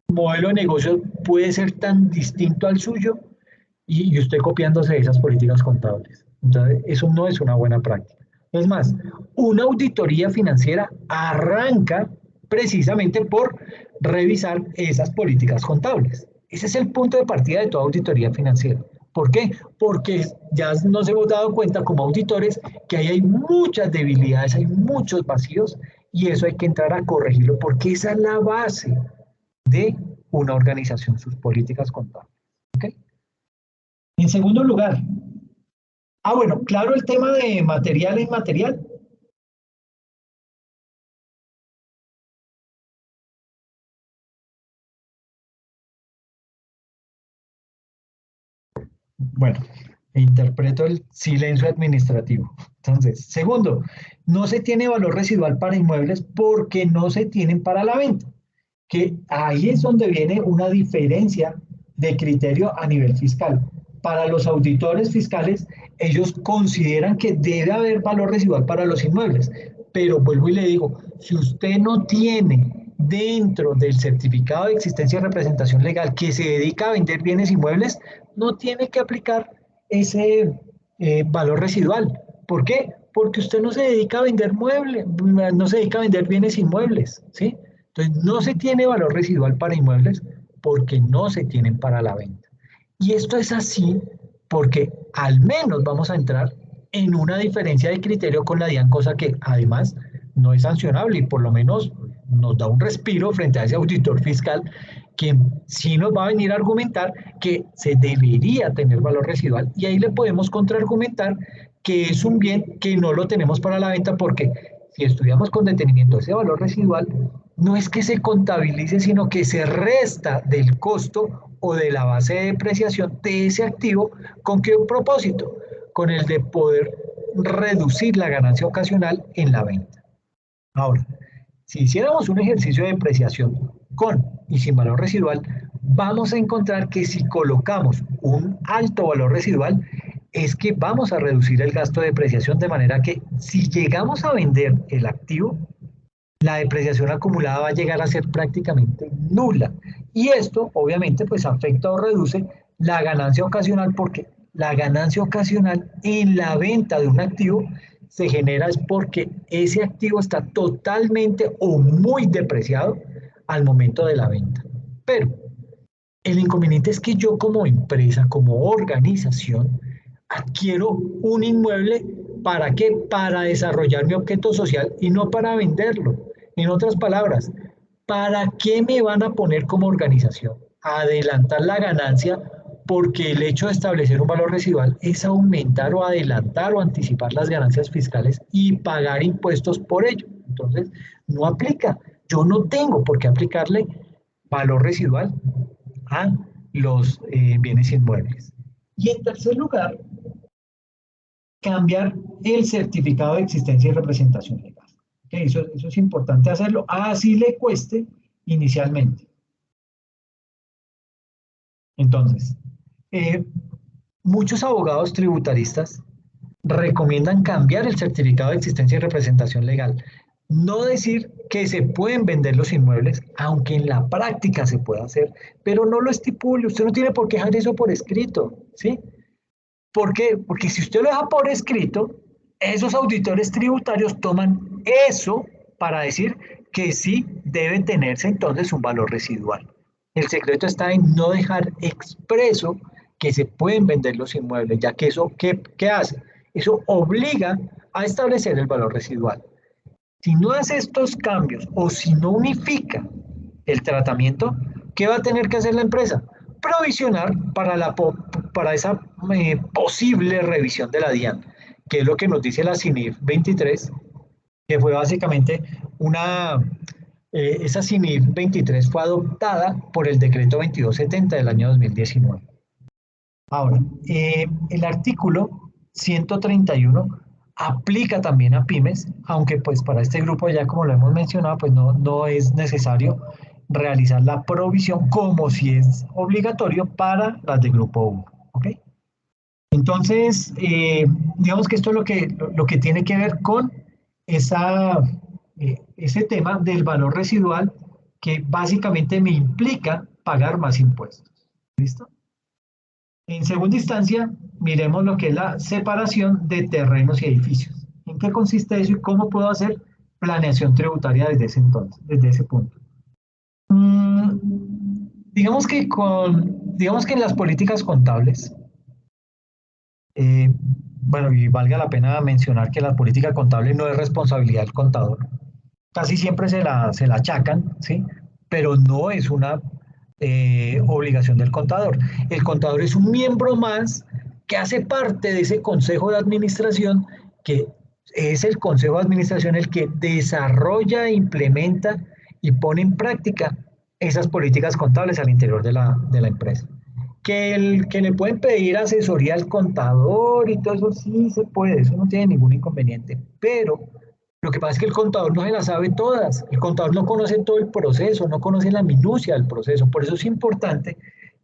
modelo de negocio puede ser tan distinto al suyo y usted copiándose de esas políticas contables. Entonces, eso no es una buena práctica. Es más, una auditoría financiera arranca precisamente por revisar esas políticas contables. Ese es el punto de partida de toda auditoría financiera. ¿Por qué? Porque ya nos hemos dado cuenta como auditores que ahí hay muchas debilidades, hay muchos vacíos y eso hay que entrar a corregirlo porque esa es la base de una organización, sus políticas contables. ¿Okay? En segundo lugar, bueno, claro el tema de material e inmaterial. Bueno, interpreto el silencio administrativo. Entonces, segundo, no se tiene valor residual para inmuebles porque no se tienen para la venta, que ahí es donde viene una diferencia de criterio a nivel fiscal. Para los auditores fiscales, ellos consideran que debe haber valor residual para los inmuebles, pero vuelvo y le digo, si usted no tiene dentro del certificado de existencia y representación legal que se dedica a vender bienes inmuebles, no tiene que aplicar ese valor residual. ¿Por qué? Porque usted no se dedica a vender muebles, no se dedica a vender bienes inmuebles, ¿sí? Entonces, no se tiene valor residual para inmuebles porque no se tienen para la venta. Y esto es así porque al menos vamos a entrar en una diferencia de criterio con la DIAN, cosa que además no es sancionable y por lo menos nos da un respiro frente a ese auditor fiscal que sí nos va a venir a argumentar que se debería tener valor residual y ahí le podemos contraargumentar que es un bien que no lo tenemos para la venta porque si estudiamos con detenimiento ese valor residual, no es que se contabilice, sino que se resta del costo o de la base de depreciación de ese activo. ¿Con qué propósito? Con el de poder reducir la ganancia ocasional en la venta. Ahora, si hiciéramos un ejercicio de depreciación con y sin valor residual, vamos a encontrar que si colocamos un alto valor residual, es que vamos a reducir el gasto de depreciación de manera que si llegamos a vender el activo, la depreciación acumulada va a llegar a ser prácticamente nula. Y esto, obviamente, pues afecta o reduce la ganancia ocasional porque la ganancia ocasional en la venta de un activo se genera es porque ese activo está totalmente o muy depreciado al momento de la venta. Pero el inconveniente es que yo como empresa, como organización, adquiero un inmueble ¿para qué? Para desarrollar mi objeto social y no para venderlo. En otras palabras, ¿para qué me van a poner como organización? A adelantar la ganancia porque el hecho de establecer un valor residual es aumentar o adelantar o anticipar las ganancias fiscales y pagar impuestos por ello. Entonces, no aplica. Yo no tengo por qué aplicarle valor residual a los bienes inmuebles. Y en tercer lugar, cambiar el certificado de existencia y representación legal. ¿Okay? Eso es importante hacerlo, así le cueste inicialmente. Entonces, eh, muchos abogados tributaristas recomiendan cambiar el certificado de existencia y representación legal. No decir que se pueden vender los inmuebles, aunque en la práctica se pueda hacer, pero no lo estipule. Usted no tiene por qué dejar eso por escrito, ¿sí? ¿Por qué? Porque si usted lo deja por escrito, esos auditores tributarios toman eso para decir que sí debe tenerse entonces un valor residual. El secreto está en no dejar expreso que se pueden vender los inmuebles, ya que eso, ¿qué hace? Eso obliga a establecer el valor residual. Si no hace estos cambios o si no unifica el tratamiento, ¿qué va a tener que hacer la empresa? Provisionar para esa posible revisión de la DIAN, que es lo que nos dice la CINIF 23, que fue básicamente esa CINIF 23 fue adoptada por el decreto 2270 del año 2019. Ahora, el artículo 131 aplica también a pymes, aunque pues para este grupo ya como lo hemos mencionado, pues no es necesario. realizar la provisión como si es obligatorio para las de grupo 1. ¿Ok? Entonces, digamos que esto es lo que tiene que ver con esa, ese tema del valor residual que básicamente me implica pagar más impuestos. ¿Listo? En segunda instancia, miremos lo que es la separación de terrenos y edificios. ¿En qué consiste eso y cómo puedo hacer planeación tributaria desde ese entonces, desde ese punto? Mm, digamos que en las políticas contables, eh, bueno, y valga la pena mencionar que la política contable no es responsabilidad del contador. Casi siempre se la achacan, ¿sí? Pero no es una obligación del contador. El contador es un miembro más que hace parte de ese consejo de administración, que es el consejo de administración el que desarrolla, implementa y pone en práctica esas políticas contables al interior de la empresa. Que le pueden pedir asesoría al contador y todo eso, sí se puede, eso no tiene ningún inconveniente, pero lo que pasa es que el contador no se las sabe todas, el contador no conoce todo el proceso, no conoce la minucia del proceso, por eso es importante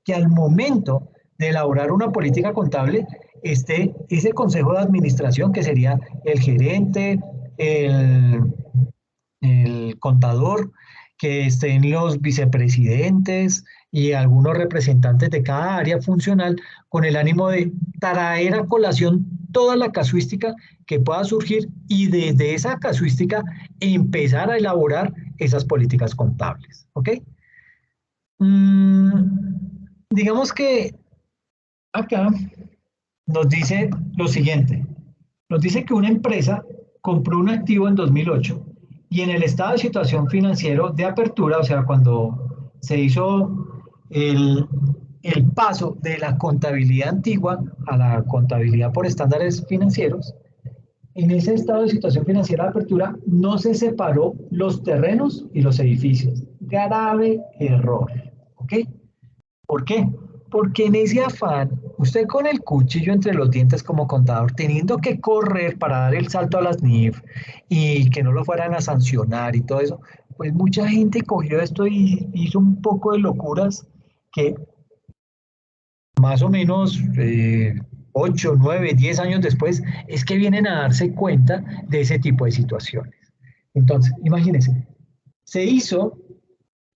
que al momento de elaborar una política contable esté ese consejo de administración que sería el gerente, el, el contador, que estén los vicepresidentes y algunos representantes de cada área funcional con el ánimo de traer a colación toda la casuística que pueda surgir y desde esa casuística empezar a elaborar esas políticas contables. ¿Ok? Digamos que acá nos dice lo siguiente. Nos dice que una empresa compró un activo en 2008 y en el estado de situación financiero de apertura, o sea, cuando se hizo el, el paso de la contabilidad antigua a la contabilidad por estándares financieros, en ese estado de situación financiera de apertura no se separó los terrenos y los edificios. Grave error. ¿Ok? ¿Por qué? Porque en ese afán, usted con el cuchillo entre los dientes como contador, teniendo que correr para dar el salto a las NIF y que no lo fueran a sancionar y todo eso, pues mucha gente cogió esto y hizo un poco de locuras que más o menos 8, 9, 10 años después es que vienen a darse cuenta de ese tipo de situaciones. Entonces, imagínense, se hizo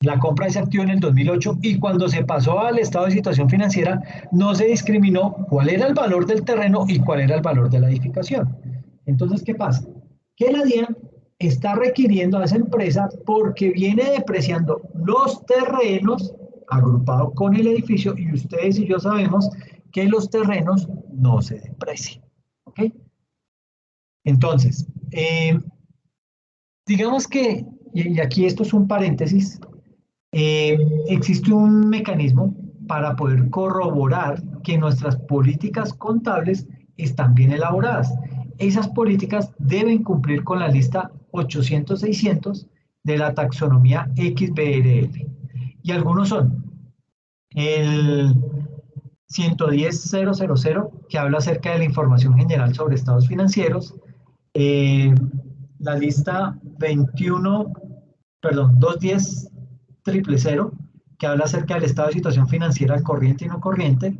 la compra de ese activo en el 2008 y cuando se pasó al estado de situación financiera no se discriminó cuál era el valor del terreno y cuál era el valor de la edificación. Entonces, ¿qué pasa? Que la DIAN está requiriendo a esa empresa porque viene depreciando los terrenos agrupados con el edificio y ustedes y yo sabemos que los terrenos no se deprecian. ¿Ok? Entonces, digamos que, y aquí esto es un paréntesis, eh, existe un mecanismo para poder corroborar que nuestras políticas contables están bien elaboradas. Esas políticas deben cumplir con la lista 800-600 de la taxonomía XBRL. Y algunos son el 110.000, que habla acerca de la información general sobre estados financieros, eh, la lista 21, perdón, 210.000, que habla acerca del estado de situación financiera corriente y no corriente,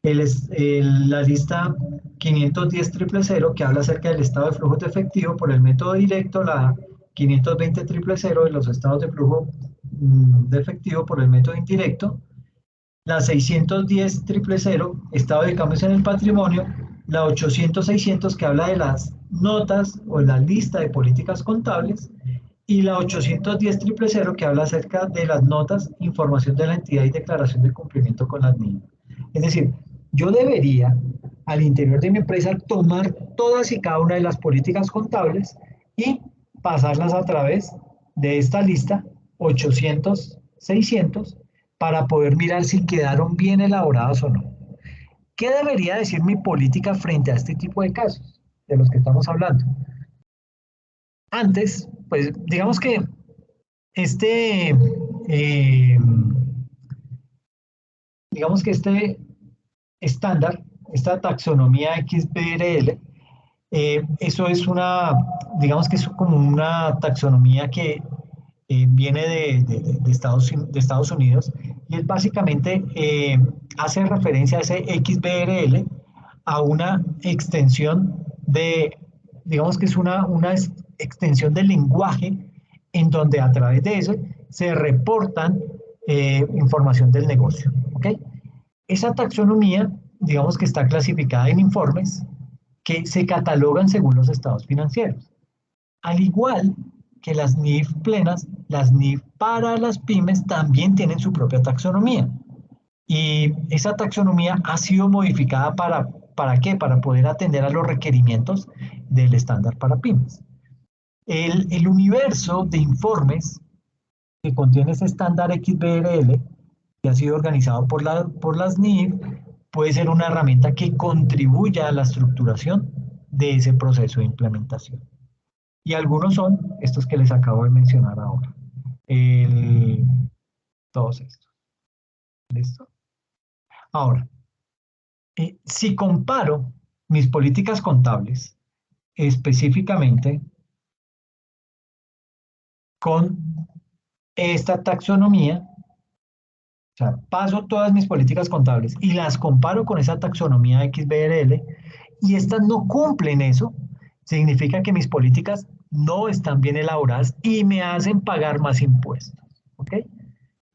la lista 510.000, que habla acerca del estado de flujos de efectivo por el método directo, la 520.000 de los estados de flujo de efectivo por el método indirecto, la 610.000, estado de cambios en el patrimonio, la 800-600, que habla de las notas o la lista de políticas contables, y la 810.000, que habla acerca de las notas, información de la entidad y declaración de cumplimiento con las NIM. Es decir, yo debería, al interior de mi empresa, tomar todas y cada una de las políticas contables y pasarlas a través de esta lista 800-600 para poder mirar si quedaron bien elaboradas o no. ¿Qué debería decir mi política frente a este tipo de casos de los que estamos hablando? Antes, pues digamos que este, eh, digamos que este estándar, esta taxonomía XBRL, eso es una, digamos que es como una taxonomía que viene de Estados Unidos y es básicamente, hace referencia a ese XBRL a una extensión digamos que es una extensión del lenguaje en donde a través de eso se reportan información del negocio. ¿Ok? Esa taxonomía, digamos que está clasificada en informes que se catalogan según los estados financieros. Al igual que las NIF plenas, las NIF para las pymes también tienen su propia taxonomía. Y esa taxonomía ha sido modificada ¿para qué? Para poder atender a los requerimientos del estándar para pymes. El universo de informes que contiene ese estándar XBRL, que ha sido organizado por las NIF, puede ser una herramienta que contribuya a la estructuración de ese proceso de implementación. Y algunos son estos que les acabo de mencionar ahora. Todos estos. ¿Listo? Ahora, si comparo mis políticas contables específicamente con esta taxonomía, o sea, paso todas mis políticas contables y las comparo con esa taxonomía XBRL y estas no cumplen eso, significa que mis políticas no están bien elaboradas y me hacen pagar más impuestos. ¿Ok?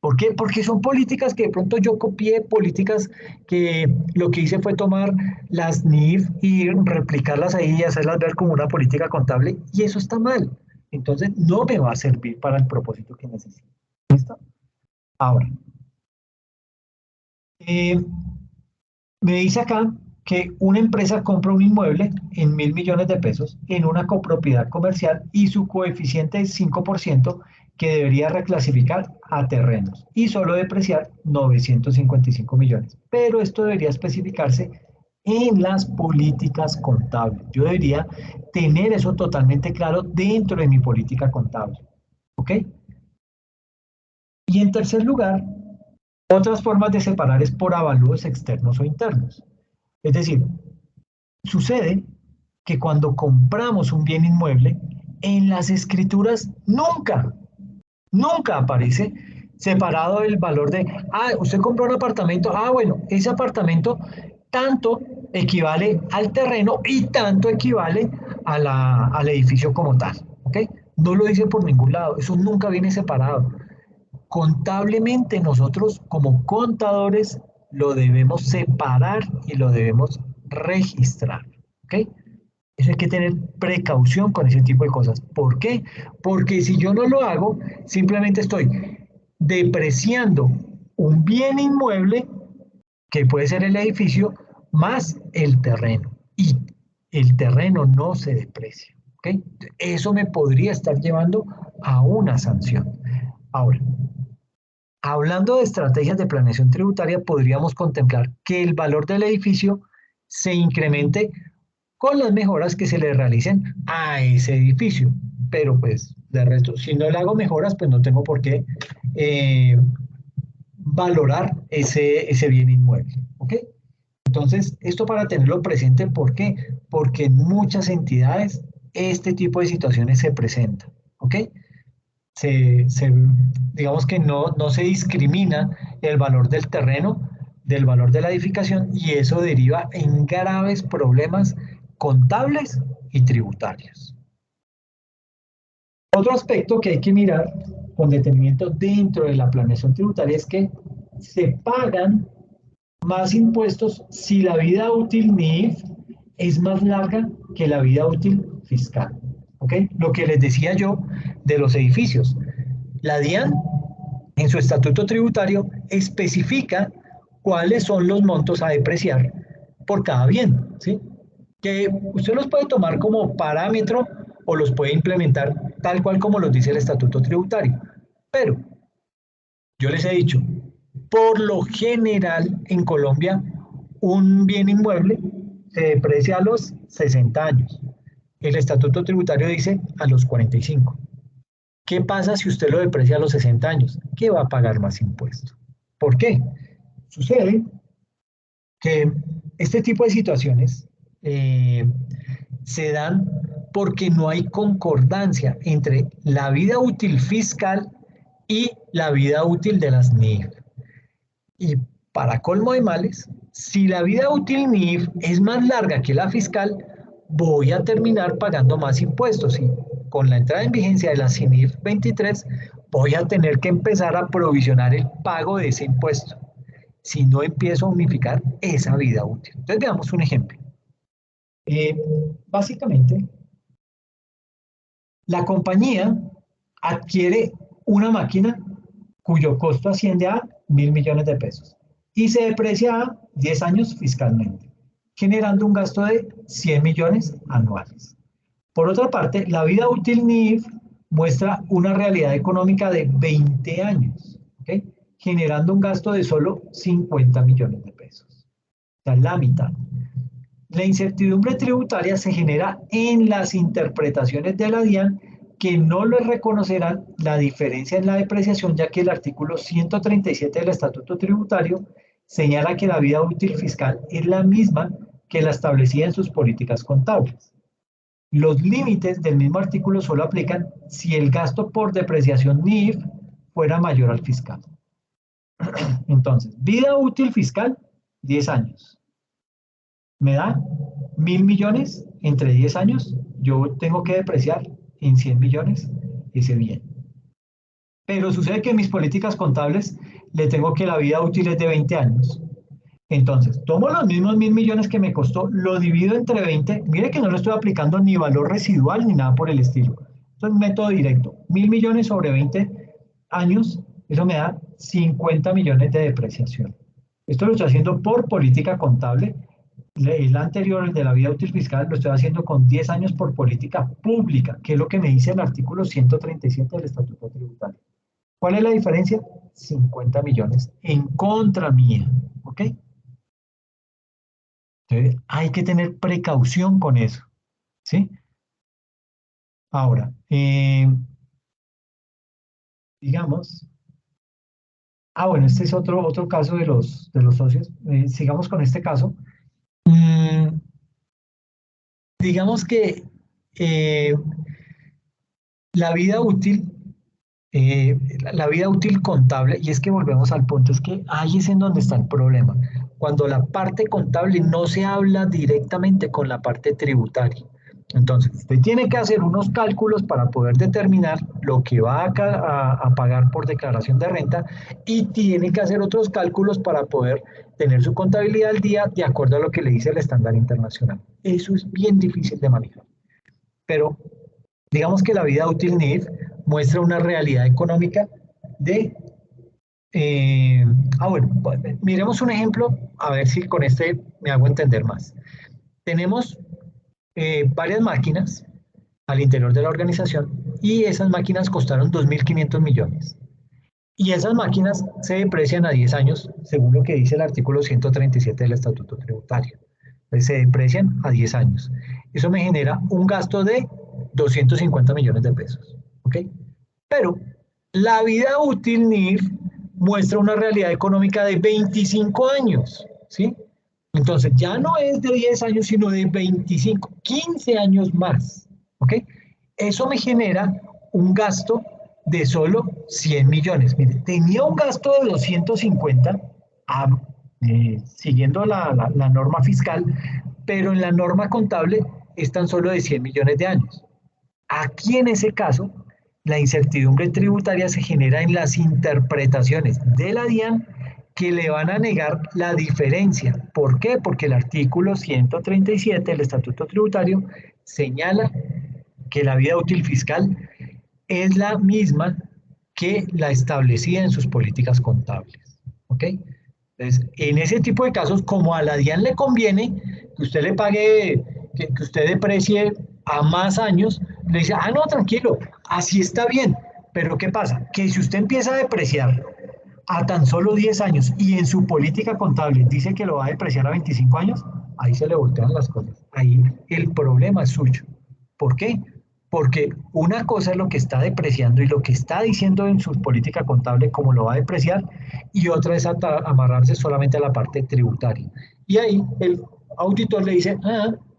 ¿Por qué? Porque son políticas que de pronto yo copié, políticas que lo que hice fue tomar las NIF y replicarlas ahí y hacerlas ver como una política contable, y eso está mal. Entonces no me va a servir para el propósito que necesito. ¿Listo? Ahora, eh, me dice acá que una empresa compra un inmueble en 1.000 millones de pesos en una copropiedad comercial y su coeficiente es 5% que debería reclasificar a terrenos y solo depreciar 955 millones. Pero esto debería especificarse en las políticas contables. Yo debería tener eso totalmente claro dentro de mi política contable. ¿Ok? Y en tercer lugar, otras formas de separar es por avalúos externos o internos. Es decir, sucede que cuando compramos un bien inmueble, en las escrituras nunca aparece separado el valor de, usted compró un apartamento, bueno, ese apartamento tanto equivale al terreno y tanto equivale al edificio como tal, ¿ok? No lo dice por ningún lado, eso nunca viene separado. Contablemente nosotros como contadores lo debemos separar y lo debemos registrar, ¿ok? Eso hay que tener precaución con ese tipo de cosas. ¿Por qué? Porque si yo no lo hago, simplemente estoy depreciando un bien inmueble, que puede ser el edificio, más el terreno. Y el terreno no se deprecia. ¿Ok? Eso me podría estar llevando a una sanción. Ahora, hablando de estrategias de planeación tributaria, podríamos contemplar que el valor del edificio se incremente con las mejoras que se le realicen a ese edificio. Pero pues, de resto, si no le hago mejoras, pues no tengo por qué valorar ese bien inmueble. ¿Ok? Entonces, esto para tenerlo presente, ¿por qué? Porque en muchas entidades este tipo de situaciones se presentan. ¿Ok? Digamos que no se discrimina el valor del terreno del valor de la edificación y eso deriva en graves problemas contables y tributarios. Otro aspecto que hay que mirar con detenimiento dentro de la planeación tributaria es que se pagan más impuestos si la vida útil NIF es más larga que la vida útil fiscal. ¿Ok? Lo que les decía yo de los edificios. La DIAN, en su estatuto tributario, especifica cuáles son los montos a depreciar por cada bien, ¿sí? Que usted los puede tomar como parámetro o los puede implementar tal cual como los dice el estatuto tributario. Pero yo les he dicho, por lo general en Colombia, un bien inmueble se deprecia a los 60 años. El estatuto tributario dice a los 45. ¿Qué pasa si usted lo deprecia a los 60 años? Que va a pagar más impuestos. ¿Por qué? Sucede que este tipo de situaciones se dan porque no hay concordancia entre la vida útil fiscal y la vida útil de las NIF. Y para colmo de males, si la vida útil NIF es más larga que la fiscal, voy a terminar pagando más impuestos y con la entrada en vigencia de la CINIF 23 voy a tener que empezar a provisionar el pago de ese impuesto si no empiezo a unificar esa vida útil. Entonces veamos un ejemplo. Eh, Básicamente, la compañía adquiere una máquina cuyo costo asciende a 1.000 millones de pesos y se deprecia a 10 años fiscalmente, generando un gasto de 100 millones anuales. Por otra parte, la vida útil NIF muestra una realidad económica de 20 años, ¿okay? Generando un gasto de solo 50 millones de pesos. O sea, la mitad. La incertidumbre tributaria se genera en las interpretaciones de la DIAN que no le reconocerán la diferencia en la depreciación, ya que el artículo 137 del Estatuto Tributario señala que la vida útil fiscal es la misma que la establecida en sus políticas contables. Los límites del mismo artículo solo aplican si el gasto por depreciación NIF fuera mayor al fiscal. Entonces, vida útil fiscal, 10 años. Me da 1.000 millones entre 10 años. Yo tengo que depreciar en 100 millones ese bien. Pero sucede que en mis políticas contables le tengo que la vida útil es de 20 años. Entonces, tomo los mismos 1.000 millones que me costó, lo divido entre 20. Mire que no le estoy aplicando ni valor residual ni nada por el estilo. Esto es un método directo. 1.000 millones sobre 20 años, eso me da 50 millones de depreciación. Esto lo estoy haciendo por política contable. El anterior, el de la vida útil fiscal, lo estoy haciendo con 10 años por política pública, que es lo que me dice el artículo 137 del Estatuto Tributario. ¿Cuál es la diferencia? 50 millones en contra mía, ¿ok? Entonces, hay que tener precaución con eso, ¿sí? Ahora, digamos, bueno, este es otro caso de los socios. Sigamos con este caso. Digamos que eh, la vida útil, la vida útil contable, y es que volvemos al punto, es que ahí es en donde está el problema. Cuando la parte contable no se habla directamente con la parte tributaria. Entonces, usted tiene que hacer unos cálculos para poder determinar lo que va a pagar por declaración de renta y tiene que hacer otros cálculos para poder tener su contabilidad al día de acuerdo a lo que le dice el estándar internacional. Eso es bien difícil de manejar. Pero digamos que la vida útil NIF muestra una realidad económica de... bueno, miremos un ejemplo, a ver si con este me hago entender más. Tenemos varias máquinas al interior de la organización y esas máquinas costaron 2.500 millones. Y esas máquinas se deprecian a 10 años, según lo que dice el artículo 137 del Estatuto Tributario. Entonces, se deprecian a 10 años. Eso me genera un gasto de 250 millones de pesos. ¿Ok? Pero la vida útil NIF muestra una realidad económica de 25 años. ¿Sí? Entonces, ya no es de 10 años, sino de 25, 15 años más. ¿Ok? Eso me genera un gasto de solo 100 millones. Mire, tenía un gasto de 250 siguiendo la norma fiscal, pero en la norma contable es tan solo de 100 millones de años. Aquí en ese caso, la incertidumbre tributaria se genera en las interpretaciones de la DIAN que le van a negar la diferencia. ¿Por qué? Porque el artículo 137 del Estatuto Tributario señala que la vida útil fiscal es la misma que la establecida en sus políticas contables. ¿Ok? Entonces, en ese tipo de casos, como a la DIAN le conviene que usted le pague, que usted deprecie a más años, le dice, no, tranquilo, así está bien. Pero ¿qué pasa? Que si usted empieza a depreciar a tan solo 10 años y en su política contable dice que lo va a depreciar a 25 años, ahí se le voltean las cosas. Ahí el problema es suyo. ¿Por qué? Porque una cosa es lo que está depreciando y lo que está diciendo en su política contable cómo lo va a depreciar y otra es amarrarse solamente a la parte tributaria. Y ahí el auditor le dice,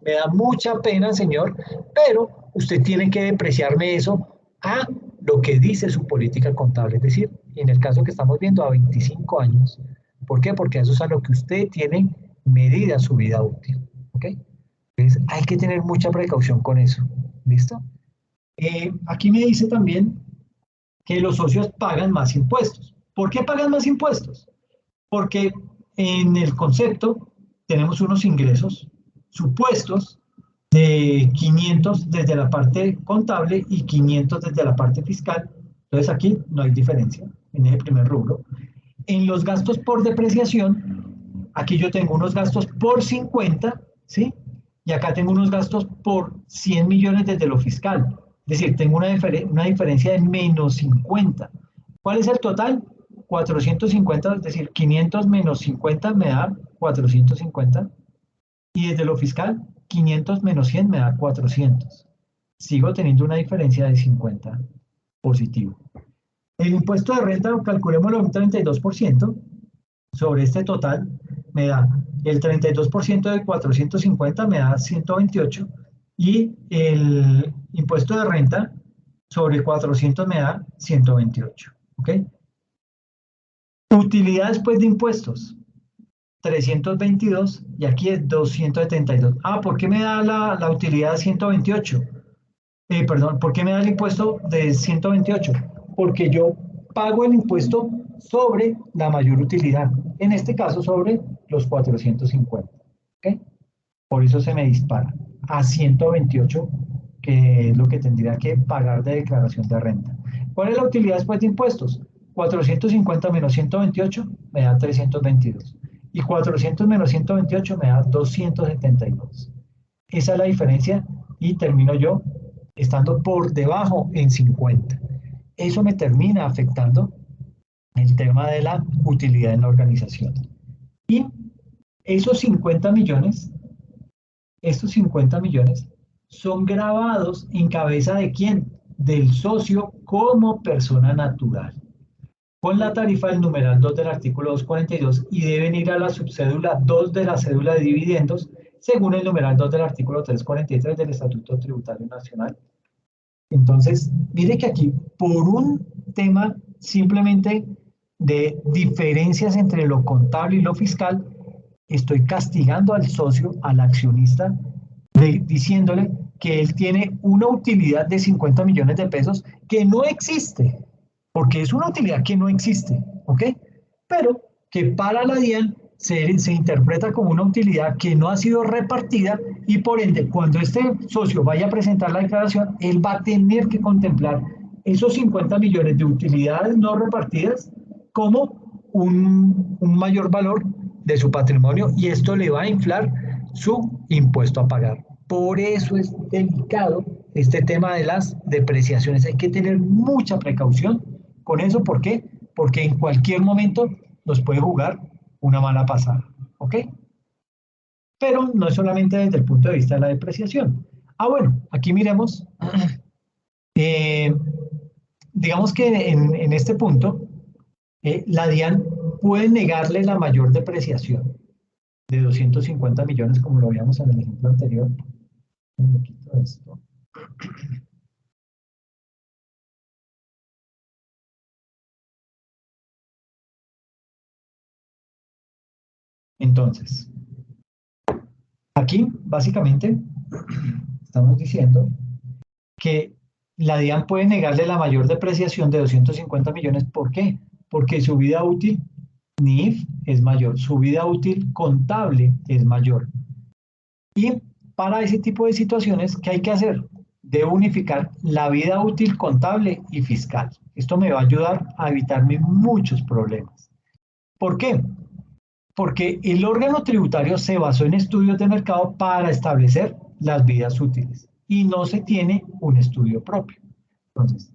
me da mucha pena, señor, pero usted tiene que depreciarme eso a lo que dice su política contable, es decir, en el caso que estamos viendo, a 25 años. ¿Por qué? Porque eso es a lo que usted tiene medida su vida útil. ¿Ok? Entonces, hay que tener mucha precaución con eso. ¿Listo? Aquí me dice también que los socios pagan más impuestos. ¿Por qué pagan más impuestos? Porque en el concepto tenemos unos ingresos supuestos de 500 desde la parte contable y 500 desde la parte fiscal. Entonces aquí no hay diferencia en ese primer rubro. En los gastos por depreciación, aquí yo tengo unos gastos por 50, ¿sí? Y acá tengo unos gastos por 100 millones desde lo fiscal. Es decir, tengo una diferencia de menos 50. ¿Cuál es el total? 450, es decir, 500 menos 50 me da 450. Y desde lo fiscal, 500 menos 100 me da 400. Sigo teniendo una diferencia de 50 positivo. El impuesto de renta, calculémoslo un 32% sobre este total, me da el 32% de 450 me da 128 y el impuesto de renta sobre 400 me da 128. ¿Ok? Utilidad después de impuestos, 322 y aquí es 272. Ah, ¿por qué me da la utilidad 128? Perdón, ¿por qué me da el impuesto de 128? Porque yo pago el impuesto sobre la mayor utilidad, en este caso sobre los 450. ¿Ok? Por eso se me dispara a 128, que es lo que tendría que pagar de declaración de renta. ¿Cuál es la utilidad después de impuestos? 450 menos 128 me da 322. Y 400 menos 128 me da 272. Esa es la diferencia y termino yo estando por debajo en 50. Eso me termina afectando el tema de la utilidad en la organización. Y esos 50 millones, estos 50 millones son grabados en cabeza de quién? Del socio como persona natural. Con la tarifa del numeral 2 del artículo 242 y deben ir a la subcédula 2 de la cédula de dividendos según el numeral 2 del artículo 343 del Estatuto Tributario Nacional. Entonces, mire que aquí, por un tema simplemente de diferencias entre lo contable y lo fiscal, estoy castigando al socio, al accionista, diciéndole que él tiene una utilidad de 50 millones de pesos que no existe, porque es una utilidad que no existe, ¿ok? Pero que para la DIAN se interpreta como una utilidad que no ha sido repartida y por ende, cuando este socio vaya a presentar la declaración, él va a tener que contemplar esos 50 millones de utilidades no repartidas como un mayor valor de su patrimonio y esto le va a inflar su impuesto a pagar. Por eso es delicado este tema de las depreciaciones. Hay que tener mucha precaución con eso. ¿Por qué? Porque en cualquier momento nos puede jugar una mala pasada. ¿Ok? Pero no es solamente desde el punto de vista de la depreciación. Ah, bueno, aquí miremos. Eh, digamos que en este punto, la DIAN puede negarle la mayor depreciación de 250 millones, como lo veíamos en el ejemplo anterior. Un poquito de esto. Entonces, aquí básicamente estamos diciendo que la DIAN puede negarle la mayor depreciación de 250 millones. ¿Por qué? Porque su vida útil NIF es mayor, su vida útil contable es mayor. Y para ese tipo de situaciones, ¿qué hay que hacer? Debo unificar la vida útil contable y fiscal. Esto me va a ayudar a evitarme muchos problemas. ¿Por qué? Porque el órgano tributario se basó en estudios de mercado para establecer las vidas útiles y no se tiene un estudio propio. Entonces,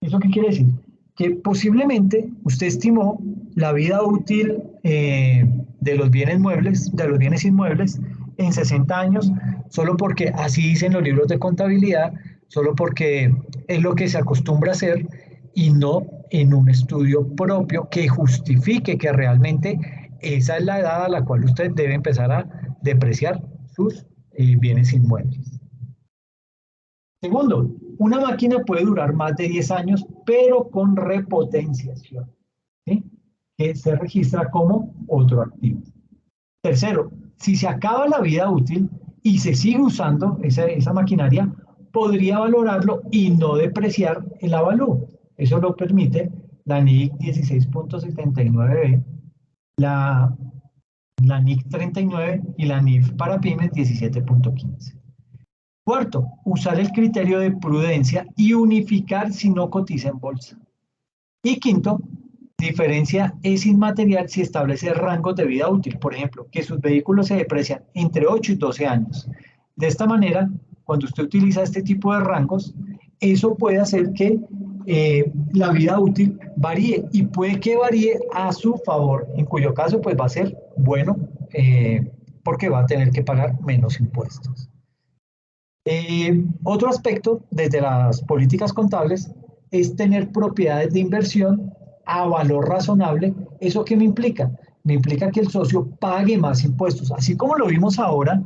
¿eso qué quiere decir? Que posiblemente usted estimó la vida útil de los bienes muebles, de los bienes inmuebles, en 60 años, solo porque así dicen los libros de contabilidad, solo porque es lo que se acostumbra a hacer y no en un estudio propio que justifique que realmente esa es la edad a la cual usted debe empezar a depreciar sus bienes inmuebles. Segundo, una máquina puede durar más de 10 años, pero con repotenciación, ¿sí? Que se registra como otro activo. Tercero, si se acaba la vida útil y se sigue usando esa maquinaria, podría valorarlo y no depreciar el avalúo. Eso lo permite la NIC 16.79b, la, la NIC 39 y la NIF para pymes 17.15. Cuarto, usar el criterio de prudencia y unificar si no cotiza en bolsa. Y quinto, diferencia es inmaterial si establece rangos de vida útil, por ejemplo, que sus vehículos se deprecian entre 8 y 12 años. De esta manera, cuando usted utiliza este tipo de rangos, eso puede hacer que la vida útil varíe y puede que varíe a su favor, en cuyo caso pues va a ser bueno porque va a tener que pagar menos impuestos. Otro aspecto desde las políticas contables es tener propiedades de inversión a valor razonable. ¿Eso qué me implica? Me implica que el socio pague más impuestos. Así como lo vimos ahora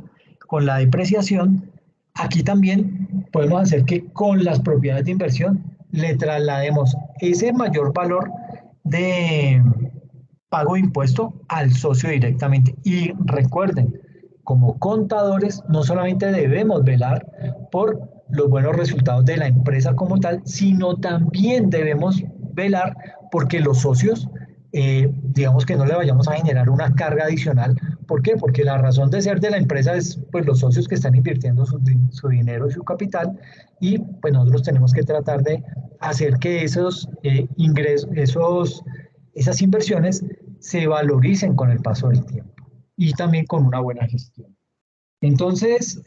con la depreciación, aquí también podemos hacer que con las propiedades de inversión le traslademos ese mayor valor de pago de impuesto al socio directamente. Y recuerden, como contadores, no solamente debemos velar por los buenos resultados de la empresa como tal, sino también debemos velar porque los socios, digamos que no le vayamos a generar una carga adicional. ¿Por qué? Porque la razón de ser de la empresa es pues los socios que están invirtiendo su dinero y su capital y pues nosotros tenemos que tratar de hacer que esos ingresos, esas inversiones se valoricen con el paso del tiempo y también con una buena gestión. Entonces,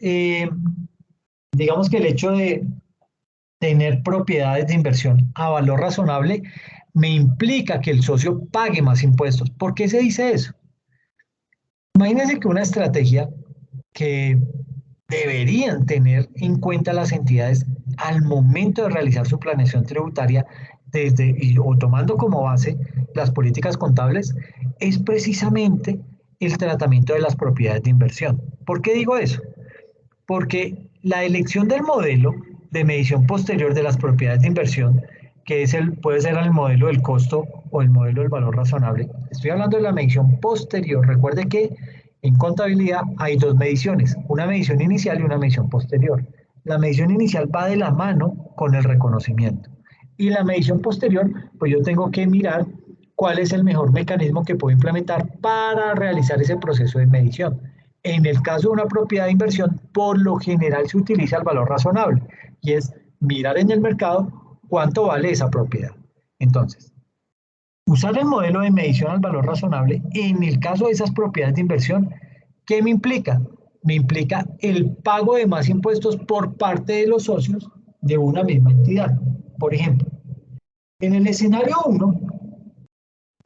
digamos que el hecho de tener propiedades de inversión a valor razonable me implica que el socio pague más impuestos. ¿Por qué se dice eso? Imagínense que una estrategia que deberían tener en cuenta las entidades al momento de realizar su planeación tributaria o tomando como base las políticas contables es precisamente el tratamiento de las propiedades de inversión. ¿Por qué digo eso? Porque la elección del modelo de medición posterior de las propiedades de inversión, que puede ser el modelo del costo o el modelo del valor razonable, estoy hablando de la medición posterior. Recuerde que en contabilidad hay dos mediciones, una medición inicial y una medición posterior. La medición inicial va de la mano con el reconocimiento. Y la medición posterior, pues yo tengo que mirar cuál es el mejor mecanismo que puedo implementar para realizar ese proceso de medición. En el caso de una propiedad de inversión, por lo general se utiliza el valor razonable y es mirar en el mercado cuánto vale esa propiedad. Entonces, usar el modelo de medición al valor razonable en el caso de esas propiedades de inversión, ¿qué me implica? Me implica el pago de más impuestos por parte de los socios de una misma entidad. Por ejemplo, en el escenario 1,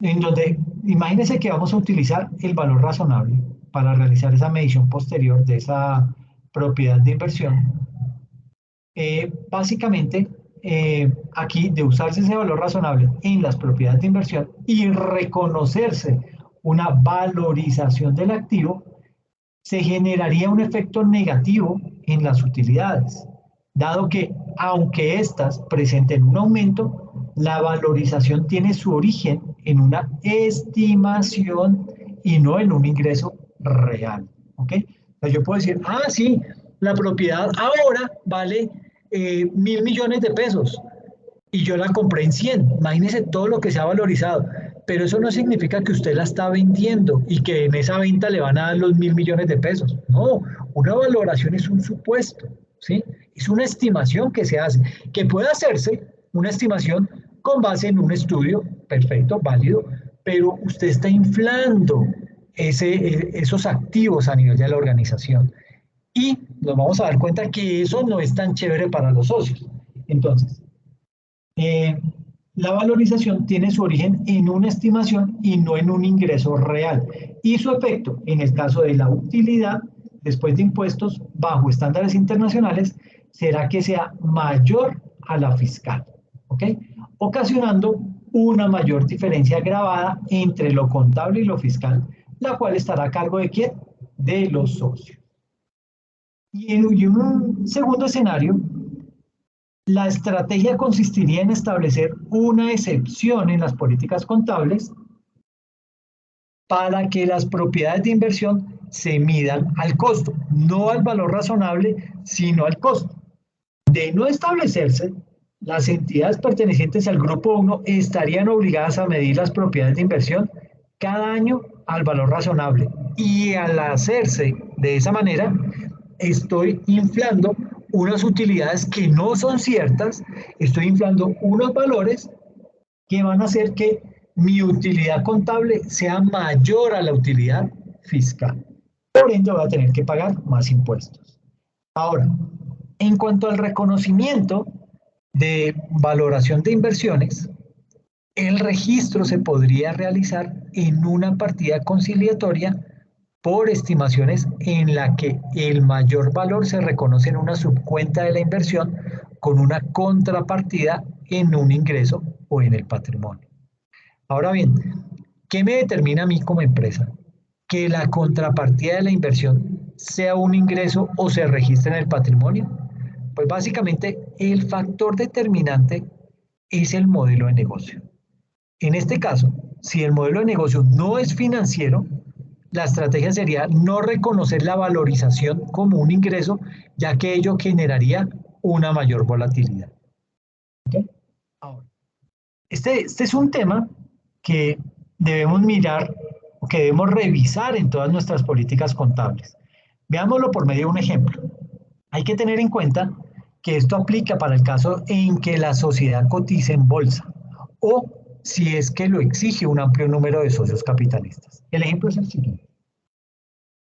en donde imagínense que vamos a utilizar el valor razonable para realizar esa medición posterior de esa propiedad de inversión. Básicamente, aquí de usarse ese valor razonable en las propiedades de inversión y reconocerse una valorización del activo, se generaría un efecto negativo en las utilidades, dado que aunque éstas presenten un aumento, la valorización tiene su origen en una estimación y no en un ingreso real. ¿Ok? Entonces yo puedo decir, ah, sí, la propiedad ahora vale 1.000 millones de pesos y yo la compré en 100. Imagínese todo lo que se ha valorizado. Pero eso no significa que usted la está vendiendo y que en esa venta le van a dar los 1.000 millones de pesos. No, una valoración es un supuesto, ¿sí? Es una estimación que se hace, que puede hacerse una estimación con base en un estudio, perfecto, válido, pero usted está inflando esos activos a nivel de la organización. Y nos vamos a dar cuenta que eso no es tan chévere para los socios. Entonces, eh, la valorización tiene su origen en una estimación y no en un ingreso real. Y su efecto, en el caso de la utilidad, después de impuestos bajo estándares internacionales, será que sea mayor a la fiscal, ¿ok? Ocasionando una mayor diferencia agravada entre lo contable y lo fiscal, la cual estará a cargo de quién? De los socios. Y en un segundo escenario, La estrategia consistiría en establecer una excepción en las políticas contables para que las propiedades de inversión se midan al costo, no al valor razonable, sino al costo. De no establecerse, las entidades pertenecientes al Grupo 1 estarían obligadas a medir las propiedades de inversión cada año al valor razonable. Y al hacerse de esa manera, estoy inflando unas utilidades que no son ciertas, estoy inflando unos valores que van a hacer que mi utilidad contable sea mayor a la utilidad fiscal. Por ende, voy a tener que pagar más impuestos. Ahora, en cuanto al reconocimiento de valoración de inversiones, el registro se podría realizar en una partida conciliatoria por estimaciones en la que el mayor valor se reconoce en una subcuenta de la inversión con una contrapartida en un ingreso o en el patrimonio. Ahora bien, ¿qué me determina a mí como empresa? Que la contrapartida de la inversión sea un ingreso o se registre en el patrimonio. Pues básicamente el factor determinante es el modelo de negocio. En este caso, si el modelo de negocio no es financiero, la estrategia sería no reconocer la valorización como un ingreso, ya que ello generaría una mayor volatilidad. ¿Okay? Ahora, este es un tema que debemos mirar o que debemos revisar en todas nuestras políticas contables. Veámoslo por medio de un ejemplo. Hay que tener en cuenta que esto aplica para el caso en que la sociedad cotice en bolsa o si es que lo exige un amplio número de socios capitalistas. El ejemplo es el siguiente.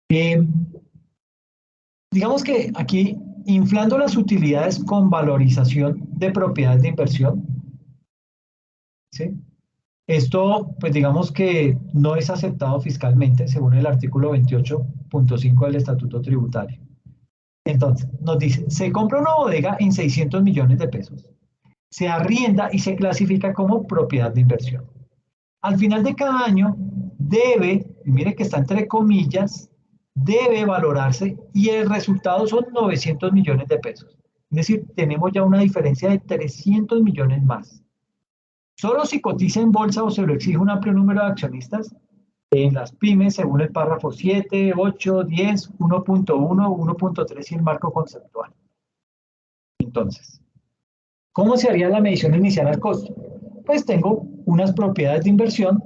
Eh, digamos que aquí, inflando las utilidades con valorización de propiedades de inversión, ¿sí? Esto, pues digamos que no es aceptado fiscalmente según el artículo 28.5 del Estatuto Tributario. Entonces, nos dice, se compra una bodega en 600 millones de pesos, se arrienda y se clasifica como propiedad de inversión. Al final de cada año debe, y mire que está entre comillas, debe valorarse y el resultado son 900 millones de pesos. Es decir, tenemos ya una diferencia de 300 millones más. Solo si cotiza en bolsa o se lo exige un amplio número de accionistas, en las pymes, según el párrafo 7, 8, 10, 1.1, 1.3 y el marco conceptual. Entonces, ¿cómo se haría la medición inicial al costo? Pues tengo unas propiedades de inversión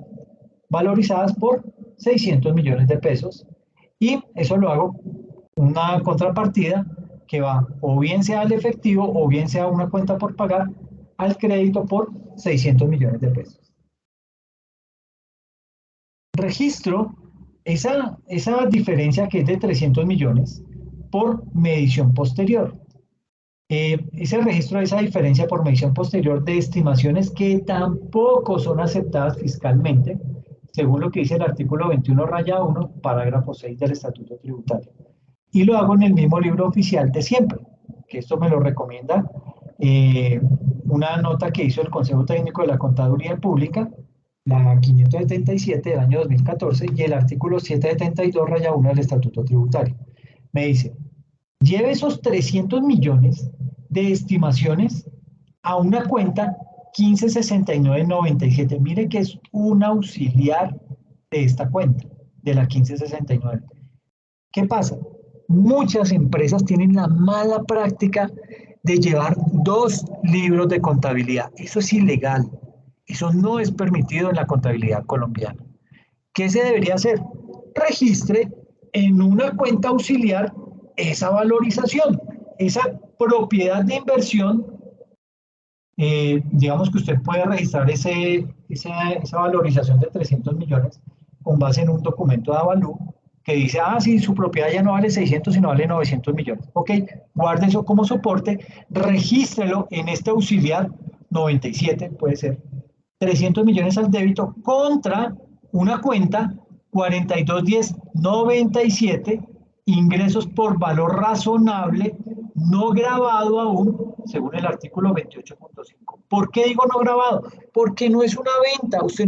valorizadas por 600 millones de pesos y eso lo hago una contrapartida que va o bien sea al efectivo o bien sea una cuenta por pagar al crédito por 600 millones de pesos. Registro esa diferencia que es de 300 millones por medición posterior. Ese registro de esa diferencia por medición posterior de estimaciones que tampoco son aceptadas fiscalmente, según lo que dice el artículo 21 raya 1, parágrafo 6 del Estatuto Tributario. Y lo hago en el mismo libro oficial de siempre, que esto me lo recomienda una nota que hizo el Consejo Técnico de la Contaduría Pública, la 577 del año 2014, y el artículo 772 raya 1 del Estatuto Tributario. Me dice, lleve esos 300 millones de estimaciones a una cuenta 156997. Mire que es un auxiliar de esta cuenta, de la 1569. ¿Qué pasa? Muchas empresas tienen la mala práctica de llevar dos libros de contabilidad. Eso es ilegal. Eso no es permitido en la contabilidad colombiana. ¿Qué se debería hacer? Registre en una cuenta auxiliar esa valorización, esa propiedad de inversión. Digamos que usted puede registrar esa valorización de 300 millones con base en un documento de avalúo que dice, ah, sí, su propiedad ya no vale 600, sino vale 900 millones. Ok, guarde eso como soporte, regístrelo en este auxiliar 97, puede ser, 300 millones al débito contra una cuenta 421097, ingresos por valor razonable, no grabado aún, según el artículo 28.5. ¿Por qué digo no grabado? Porque no es una venta, a usted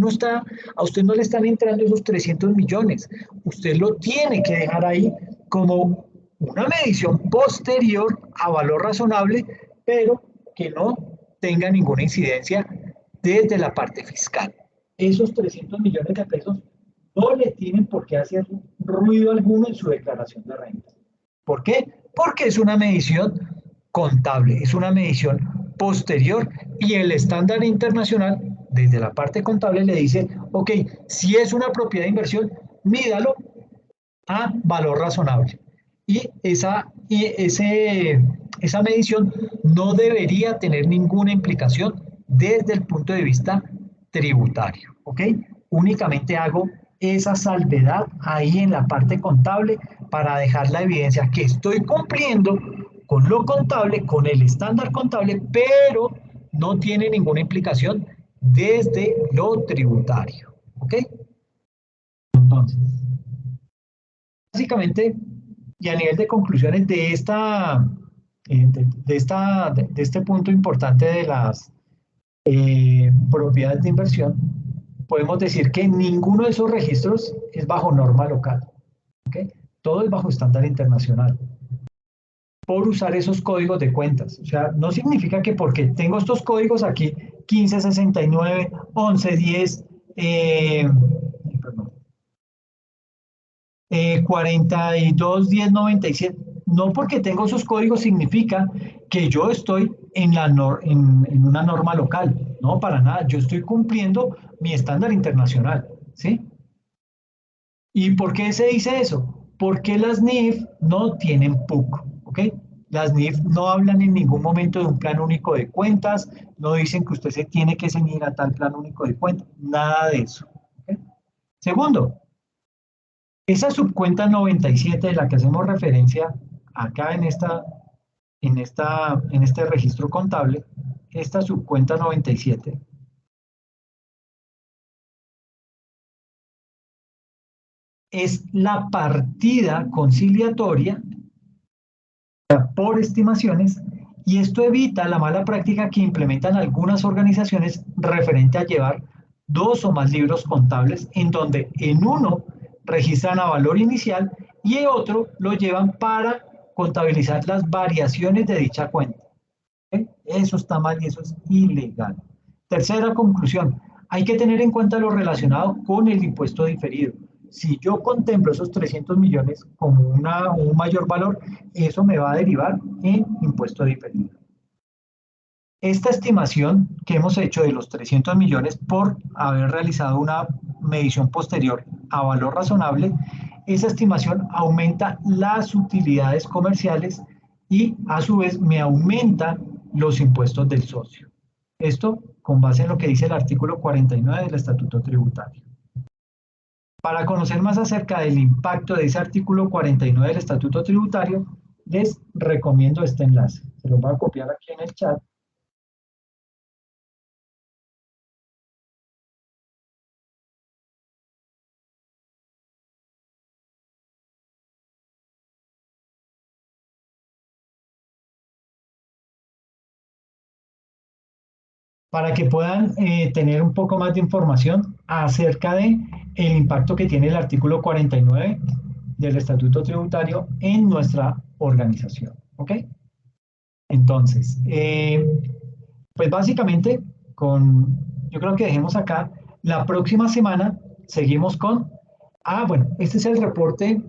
no le están entrando esos 300 millones. Usted lo tiene que dejar ahí como una medición posterior a valor razonable, pero que no tenga ninguna incidencia desde la parte fiscal. Esos 300 millones de pesos no le tienen por qué hacer ruido alguno en su declaración de renta. ¿Por qué? Porque es una medición contable, es una medición posterior y el estándar internacional, desde la parte contable, le dice, ok, si es una propiedad de inversión, mídalo a valor razonable. Esa medición no debería tener ninguna implicación desde el punto de vista tributario, ¿ok? Únicamente hago esa salvedad ahí en la parte contable para dejar la evidencia que estoy cumpliendo con lo contable, con el estándar contable, pero no tiene ninguna implicación desde lo tributario, ¿ok? Entonces, básicamente, y a nivel de conclusiones de este punto importante de las propiedades de inversión, podemos decir que ninguno de esos registros es bajo norma local, ¿ok? Todo es bajo estándar internacional por usar esos códigos de cuentas. O sea, no significa que porque tengo estos códigos aquí, 1569, 1110, perdón, 42, 10, 97. No porque tengo esos códigos significa que yo estoy en una norma local. No, para nada. Yo estoy cumpliendo mi estándar internacional. ¿Sí? ¿Y por qué se dice eso? Porque las NIF no tienen PUC. ¿Ok? Las NIF no hablan en ningún momento de un plan único de cuentas, no dicen que usted se tiene que ceñir a tal plan único de cuentas, nada de eso. ¿Ok? Segundo, esa subcuenta 97 de la que hacemos referencia acá en este registro contable, esta subcuenta 97 es la partida conciliatoria por estimaciones y esto evita la mala práctica que implementan algunas organizaciones referente a llevar dos o más libros contables en donde en uno registran a valor inicial y en otro lo llevan para contabilizar las variaciones de dicha cuenta. ¿Ok? Eso está mal y eso es ilegal. Tercera conclusión, hay que tener en cuenta lo relacionado con el impuesto diferido. Si yo contemplo esos 300 millones como un mayor valor, eso me va a derivar en impuesto diferido. Esta estimación que hemos hecho de los 300 millones por haber realizado una medición posterior a valor razonable, esa estimación aumenta las utilidades comerciales y a su vez me aumenta los impuestos del socio. Esto con base en lo que dice el artículo 49 del Estatuto Tributario. Para conocer más acerca del impacto de ese artículo 49 del Estatuto Tributario, les recomiendo este enlace. Se lo voy a copiar aquí en el chat. Para que puedan tener un poco más de información acerca de el impacto que tiene el artículo 49 del Estatuto Tributario en nuestra organización. ¿Ok? Entonces, pues básicamente, yo creo que dejemos acá. La próxima semana seguimos bueno, este es el reporte,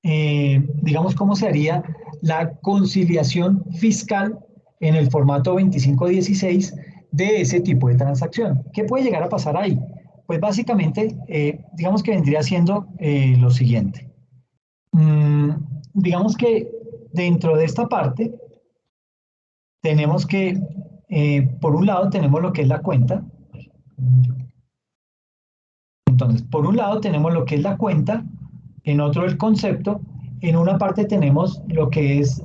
digamos, cómo se haría la conciliación fiscal en el formato 2516 de ese tipo de transacción. ¿Qué puede llegar a pasar ahí? Pues básicamente, digamos que vendría siendo lo siguiente. Mm, digamos que dentro de esta parte tenemos que, por un lado, tenemos lo que es la cuenta. Entonces, por un lado tenemos lo que es la cuenta, en otro el concepto, en una parte tenemos lo que es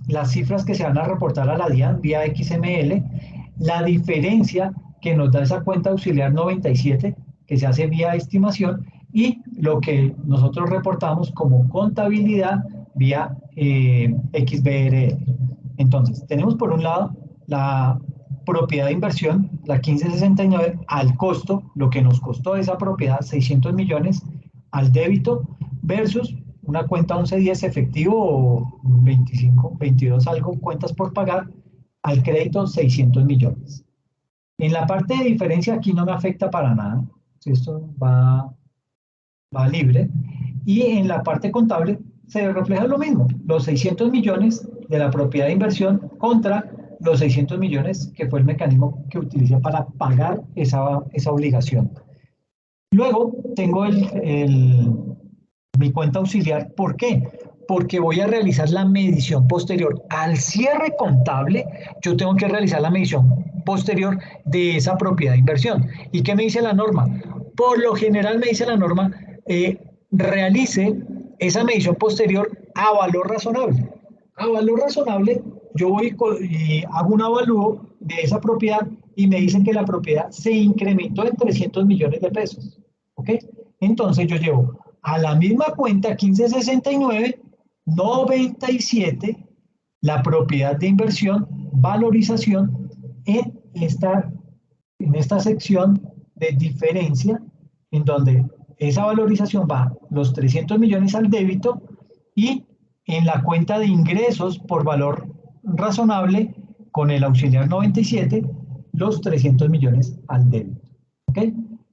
las cifras que se van a reportar a la DIAN vía XML, la diferencia que nos da esa cuenta auxiliar 97 que se hace vía estimación y lo que nosotros reportamos como contabilidad vía XBRL. Entonces, tenemos por un lado la propiedad de inversión, la 1569, al costo, lo que nos costó esa propiedad, 600 millones, al débito, versus una cuenta 1110 efectivo o 25, 22 algo, cuentas por pagar, al crédito 600 millones. En la parte de diferencia aquí no me afecta para nada, si esto va libre. Y en la parte contable se refleja lo mismo, los 600 millones de la propiedad de inversión contra los 600 millones que fue el mecanismo que utilicé para pagar esa obligación. Luego tengo mi cuenta auxiliar. ¿Por qué? Porque voy a realizar la medición posterior. Al cierre contable, yo tengo que realizar la medición posterior de esa propiedad de inversión. ¿Y qué me dice la norma? Por lo general me dice la norma, realice esa medición posterior a valor razonable. A valor razonable, yo voy y hago un avalúo de esa propiedad y me dicen que la propiedad se incrementó en 300 millones de pesos. ¿Ok? Entonces yo llevo a la misma cuenta 1569-97 la propiedad de inversión, valorización en esta sección de diferencia, en donde esa valorización va los 300 millones al débito y en la cuenta de ingresos por valor razonable con el auxiliar 97 los 300 millones al débito. ¿Ok?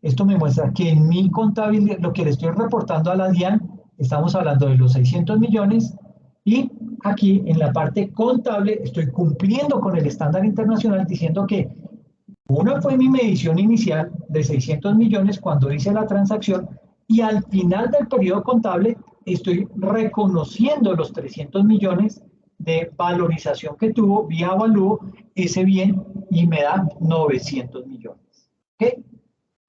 Esto me muestra que en mi contabilidad, lo que le estoy reportando a la DIAN, estamos hablando de los 600 millones y aquí en la parte contable estoy cumpliendo con el estándar internacional diciendo que una fue mi medición inicial de 600 millones cuando hice la transacción y al final del periodo contable estoy reconociendo los 300 millones de valorización que tuvo vía avalúo ese bien y me da 900 millones. ¿Okay?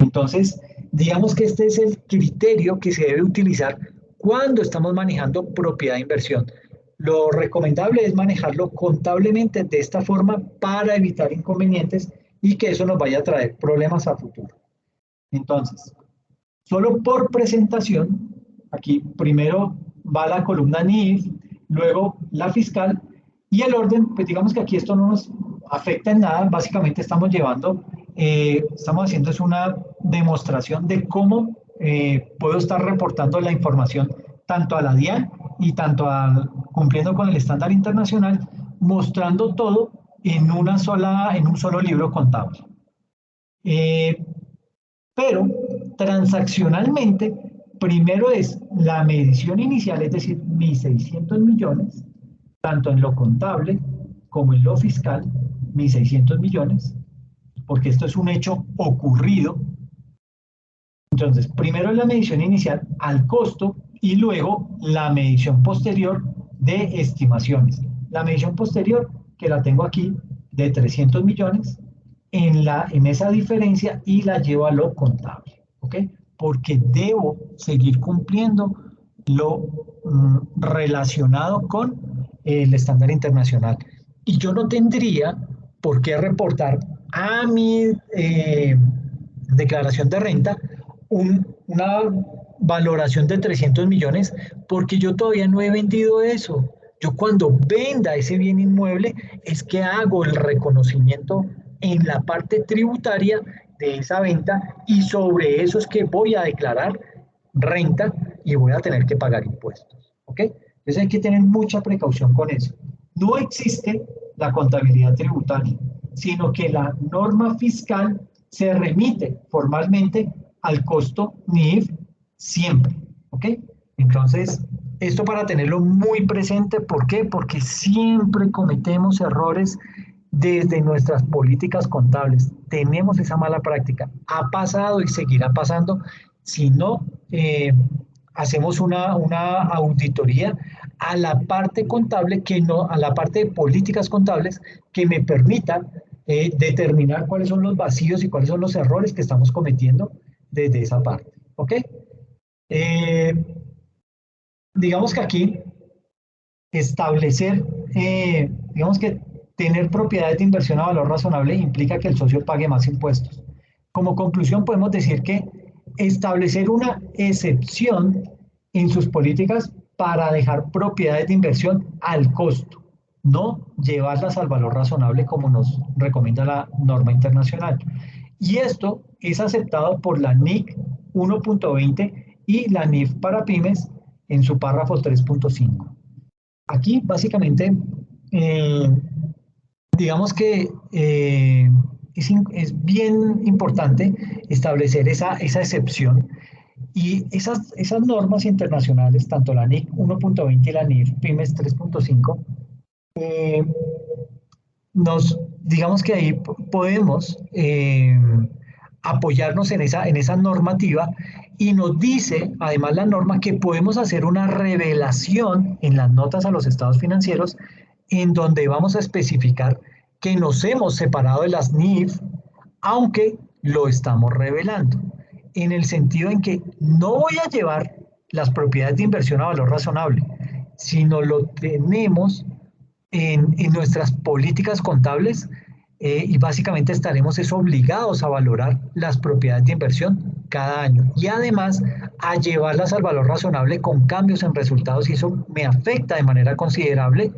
Entonces, digamos que este es el criterio que se debe utilizar cuando estamos manejando propiedad de inversión. Lo recomendable es manejarlo contablemente de esta forma para evitar inconvenientes y que eso nos vaya a traer problemas a futuro. Entonces, solo por presentación, aquí primero va la columna NIF, luego la fiscal y el orden, pues digamos que aquí esto no nos afecta en nada, básicamente estamos haciendo es una demostración de cómo puedo estar reportando la información tanto a la DIAN y cumpliendo con el estándar internacional, mostrando todo en un solo libro contable. Pero transaccionalmente, primero es la medición inicial, es decir, mis 600 millones, tanto en lo contable como en lo fiscal, mis 600 millones, porque esto es un hecho ocurrido. Entonces, primero la medición inicial al costo y luego la medición posterior de estimaciones. La medición posterior, que la tengo aquí, de 300 millones, en esa diferencia y la llevo a lo contable, ¿ok? Porque debo seguir cumpliendo lo relacionado con el estándar internacional. Y yo no tendría por qué reportar a mi declaración de renta una valoración de 300 millones porque yo todavía no he vendido eso. Yo cuando venda ese bien inmueble es que hago el reconocimiento en la parte tributaria de esa venta y sobre eso es que voy a declarar renta y voy a tener que pagar impuestos. ¿Ok? Entonces hay que tener mucha precaución con eso. No existe la contabilidad tributaria, sino que la norma fiscal se remite formalmente al costo NIF siempre. ¿Ok? Entonces, esto para tenerlo muy presente, ¿por qué? Porque siempre cometemos errores desde nuestras políticas contables. Tenemos esa mala práctica. Ha pasado y seguirá pasando si no hacemos una auditoría a la parte contable, a la parte de políticas contables que me permitan determinar cuáles son los vacíos y cuáles son los errores que estamos cometiendo desde esa parte. ¿Ok? Digamos que aquí establecer, digamos que tener propiedades de inversión a valor razonable implica que el socio pague más impuestos. Como conclusión, podemos decir que establecer una excepción en sus políticas para dejar propiedades de inversión al costo, no llevarlas al valor razonable como nos recomienda la norma internacional. Y esto es aceptado por la NIC 1.20 y la NIF para pymes en su párrafo 3.5. Aquí básicamente, eh, digamos que es bien importante establecer esa excepción y esas normas internacionales, tanto la NIC 1.20 y la NIF PYMES 3.5, eh, digamos que ahí podemos apoyarnos en esa normativa y nos dice, además la norma, que podemos hacer una revelación en las notas a los estados financieros en donde vamos a especificar que nos hemos separado de las NIF, aunque lo estamos revelando, en el sentido en que no voy a llevar las propiedades de inversión a valor razonable, sino lo tenemos en nuestras políticas contables y básicamente estaremos obligados a valorar las propiedades de inversión cada año y además a llevarlas al valor razonable con cambios en resultados y eso me afecta de manera considerable.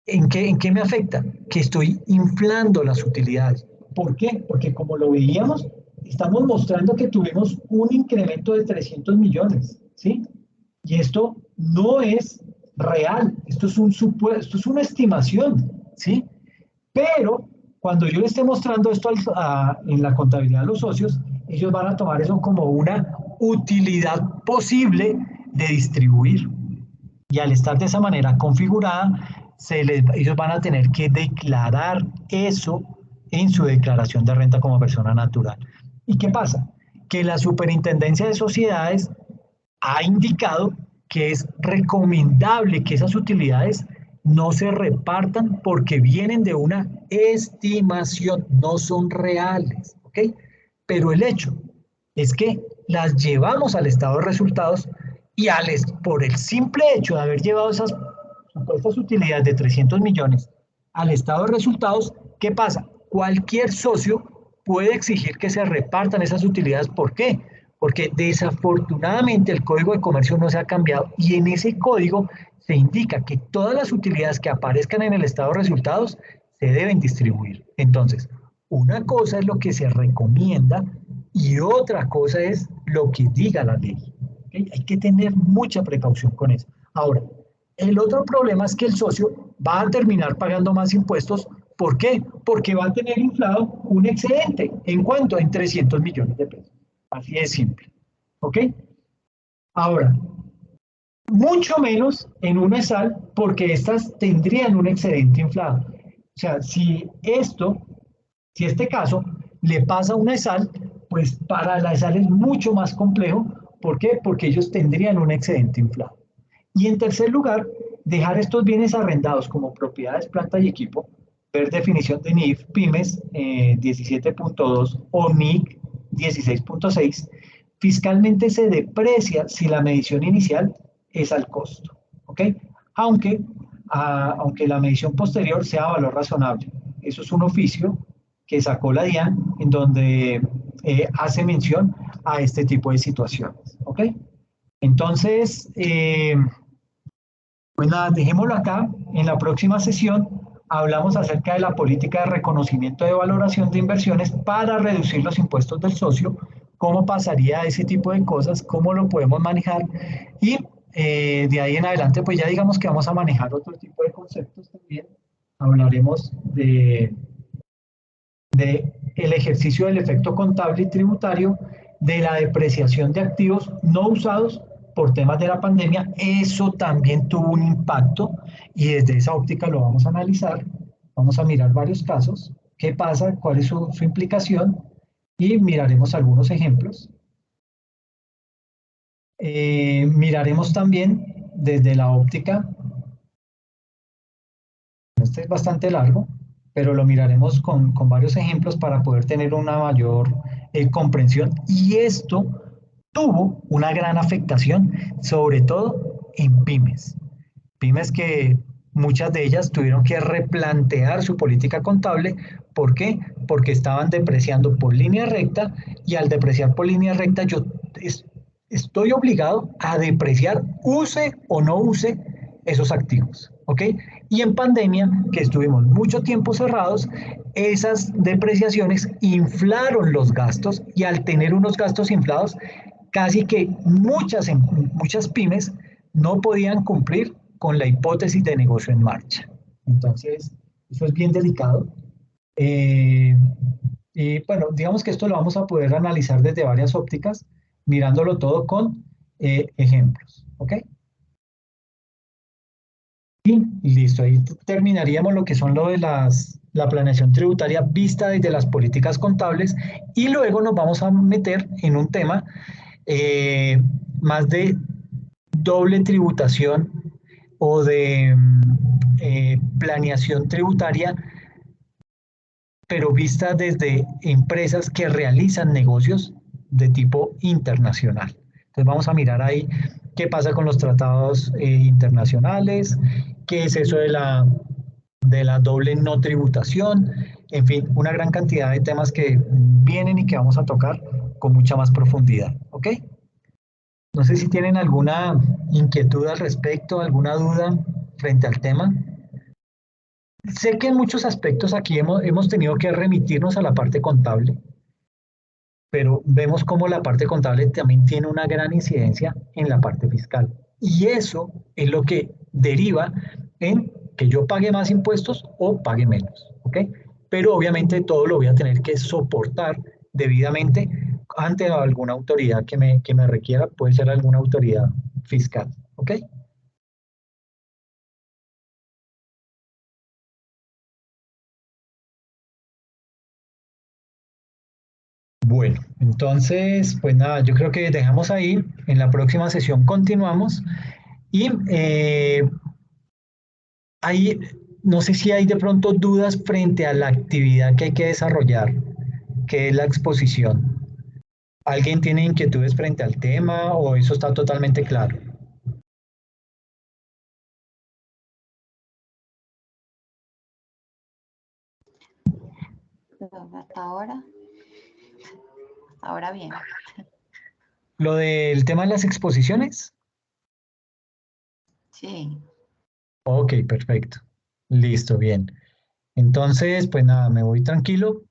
¿En qué me afecta? Que estoy inflando las utilidades. ¿Por qué? Porque como lo veíamos, estamos mostrando que tuvimos un incremento de 300 millones, ¿sí? Y esto no es real, esto es un supuesto, esto es una estimación, ¿sí? Pero cuando yo le esté mostrando esto en la contabilidad de los socios, ellos van a tomar eso como una utilidad posible de distribuir. Y al estar de esa manera configurada, ellos van a tener que declarar eso en su declaración de renta como persona natural. ¿Y qué pasa? Que la Superintendencia de Sociedades ha indicado que es recomendable que esas utilidades no se repartan porque vienen de una estimación, no son reales, ¿ok? Pero el hecho es que las llevamos al estado de resultados y por el simple hecho de haber llevado esas supuestas utilidades de 300 millones al estado de resultados, ¿qué pasa? Cualquier socio puede exigir que se repartan esas utilidades. ¿Por qué? Porque desafortunadamente el Código de Comercio no se ha cambiado y en ese código se indica que todas las utilidades que aparezcan en el estado de resultados se deben distribuir. Entonces, una cosa es lo que se recomienda y otra cosa es lo que diga la ley. ¿Okay? Hay que tener mucha precaución con eso. Ahora, el otro problema es que el socio va a terminar pagando más impuestos. ¿Por qué? Porque va a tener inflado un excedente. ¿En cuánto? En 300 millones de pesos. Así de simple. ¿Ok? Ahora, mucho menos en una ESAL porque estas tendrían un excedente inflado. O sea, si este caso le pasa a una ESAL, pues para la ESAL es mucho más complejo. ¿Por qué? Porque ellos tendrían un excedente inflado. Y en tercer lugar, dejar estos bienes arrendados como propiedades, planta y equipo, ver definición de NIF, PYMES 17.2 o NIC 16.6, fiscalmente se deprecia si la medición inicial es al costo, ¿ok? Aunque la medición posterior sea valor razonable. Eso es un oficio que sacó la DIAN en donde hace mención a este tipo de situaciones, ¿ok? Entonces, pues nada, dejémoslo acá. En la próxima sesión hablamos acerca de la política de reconocimiento de valoración de inversiones para reducir los impuestos del socio, cómo pasaría ese tipo de cosas, cómo lo podemos manejar y de ahí en adelante pues ya digamos que vamos a manejar otro tipo de conceptos también. Hablaremos de el ejercicio del efecto contable y tributario, de la depreciación de activos no usados por temas de la pandemia. Eso también tuvo un impacto y desde esa óptica lo vamos a analizar. Vamos a mirar varios casos, qué pasa, cuál es su implicación y miraremos algunos ejemplos. Miraremos también desde la óptica, este es bastante largo, pero lo miraremos con varios ejemplos para poder tener una mayor comprensión. Y esto tuvo una gran afectación, sobre todo en pymes. Pymes que muchas de ellas tuvieron que replantear su política contable. ¿Por qué? Porque estaban depreciando por línea recta y al depreciar por línea recta yo estoy obligado a depreciar, use o no use esos activos. ¿Ok? Y en pandemia, que estuvimos mucho tiempo cerrados, esas depreciaciones inflaron los gastos y al tener unos gastos inflados, casi que muchas pymes no podían cumplir con la hipótesis de negocio en marcha. Entonces, eso es bien delicado. Eh, y bueno, digamos que esto lo vamos a poder analizar desde varias ópticas, mirándolo todo con ejemplos. ¿Ok? Y listo, ahí terminaríamos lo que son lo de la planeación tributaria vista desde las políticas contables y luego nos vamos a meter en un tema eh, más de doble tributación o de planeación tributaria, pero vista desde empresas que realizan negocios de tipo internacional. Entonces vamos a mirar ahí qué pasa con los tratados internacionales, qué es eso de la doble no tributación, en fin, una gran cantidad de temas que vienen y que vamos a tocar con mucha más profundidad. ¿Ok? No sé si tienen alguna inquietud al respecto, alguna duda frente al tema. Sé que en muchos aspectos aquí hemos tenido que remitirnos a la parte contable, pero vemos cómo la parte contable también tiene una gran incidencia en la parte fiscal. Y eso es lo que deriva en que yo pague más impuestos o pague menos. ¿Ok? Pero obviamente todo lo voy a tener que soportar debidamente ante alguna autoridad que me requiera, puede ser alguna autoridad fiscal. ¿Ok? Bueno, entonces, pues nada, yo creo que dejamos ahí. En la próxima sesión continuamos. Y ahí, no sé si hay de pronto dudas frente a la actividad que hay que desarrollar, que es la exposición. ¿Alguien tiene inquietudes frente al tema o eso está totalmente claro? Hasta ahora bien. Lo del tema de las exposiciones. Sí. Ok, perfecto. Listo, bien. Entonces, pues nada, me voy tranquilo.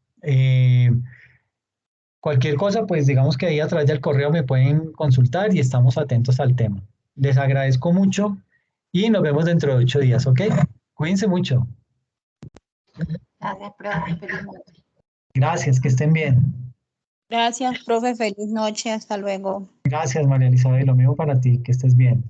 Cualquier cosa, pues digamos que ahí a través del correo me pueden consultar y estamos atentos al tema. Les agradezco mucho y nos vemos dentro de 8 días, ¿ok? Cuídense mucho. Gracias, profe. Feliz noche. Gracias, que estén bien. Gracias, profe. Feliz noche. Hasta luego. Gracias, María Elizabeth. Lo mismo para ti, que estés bien.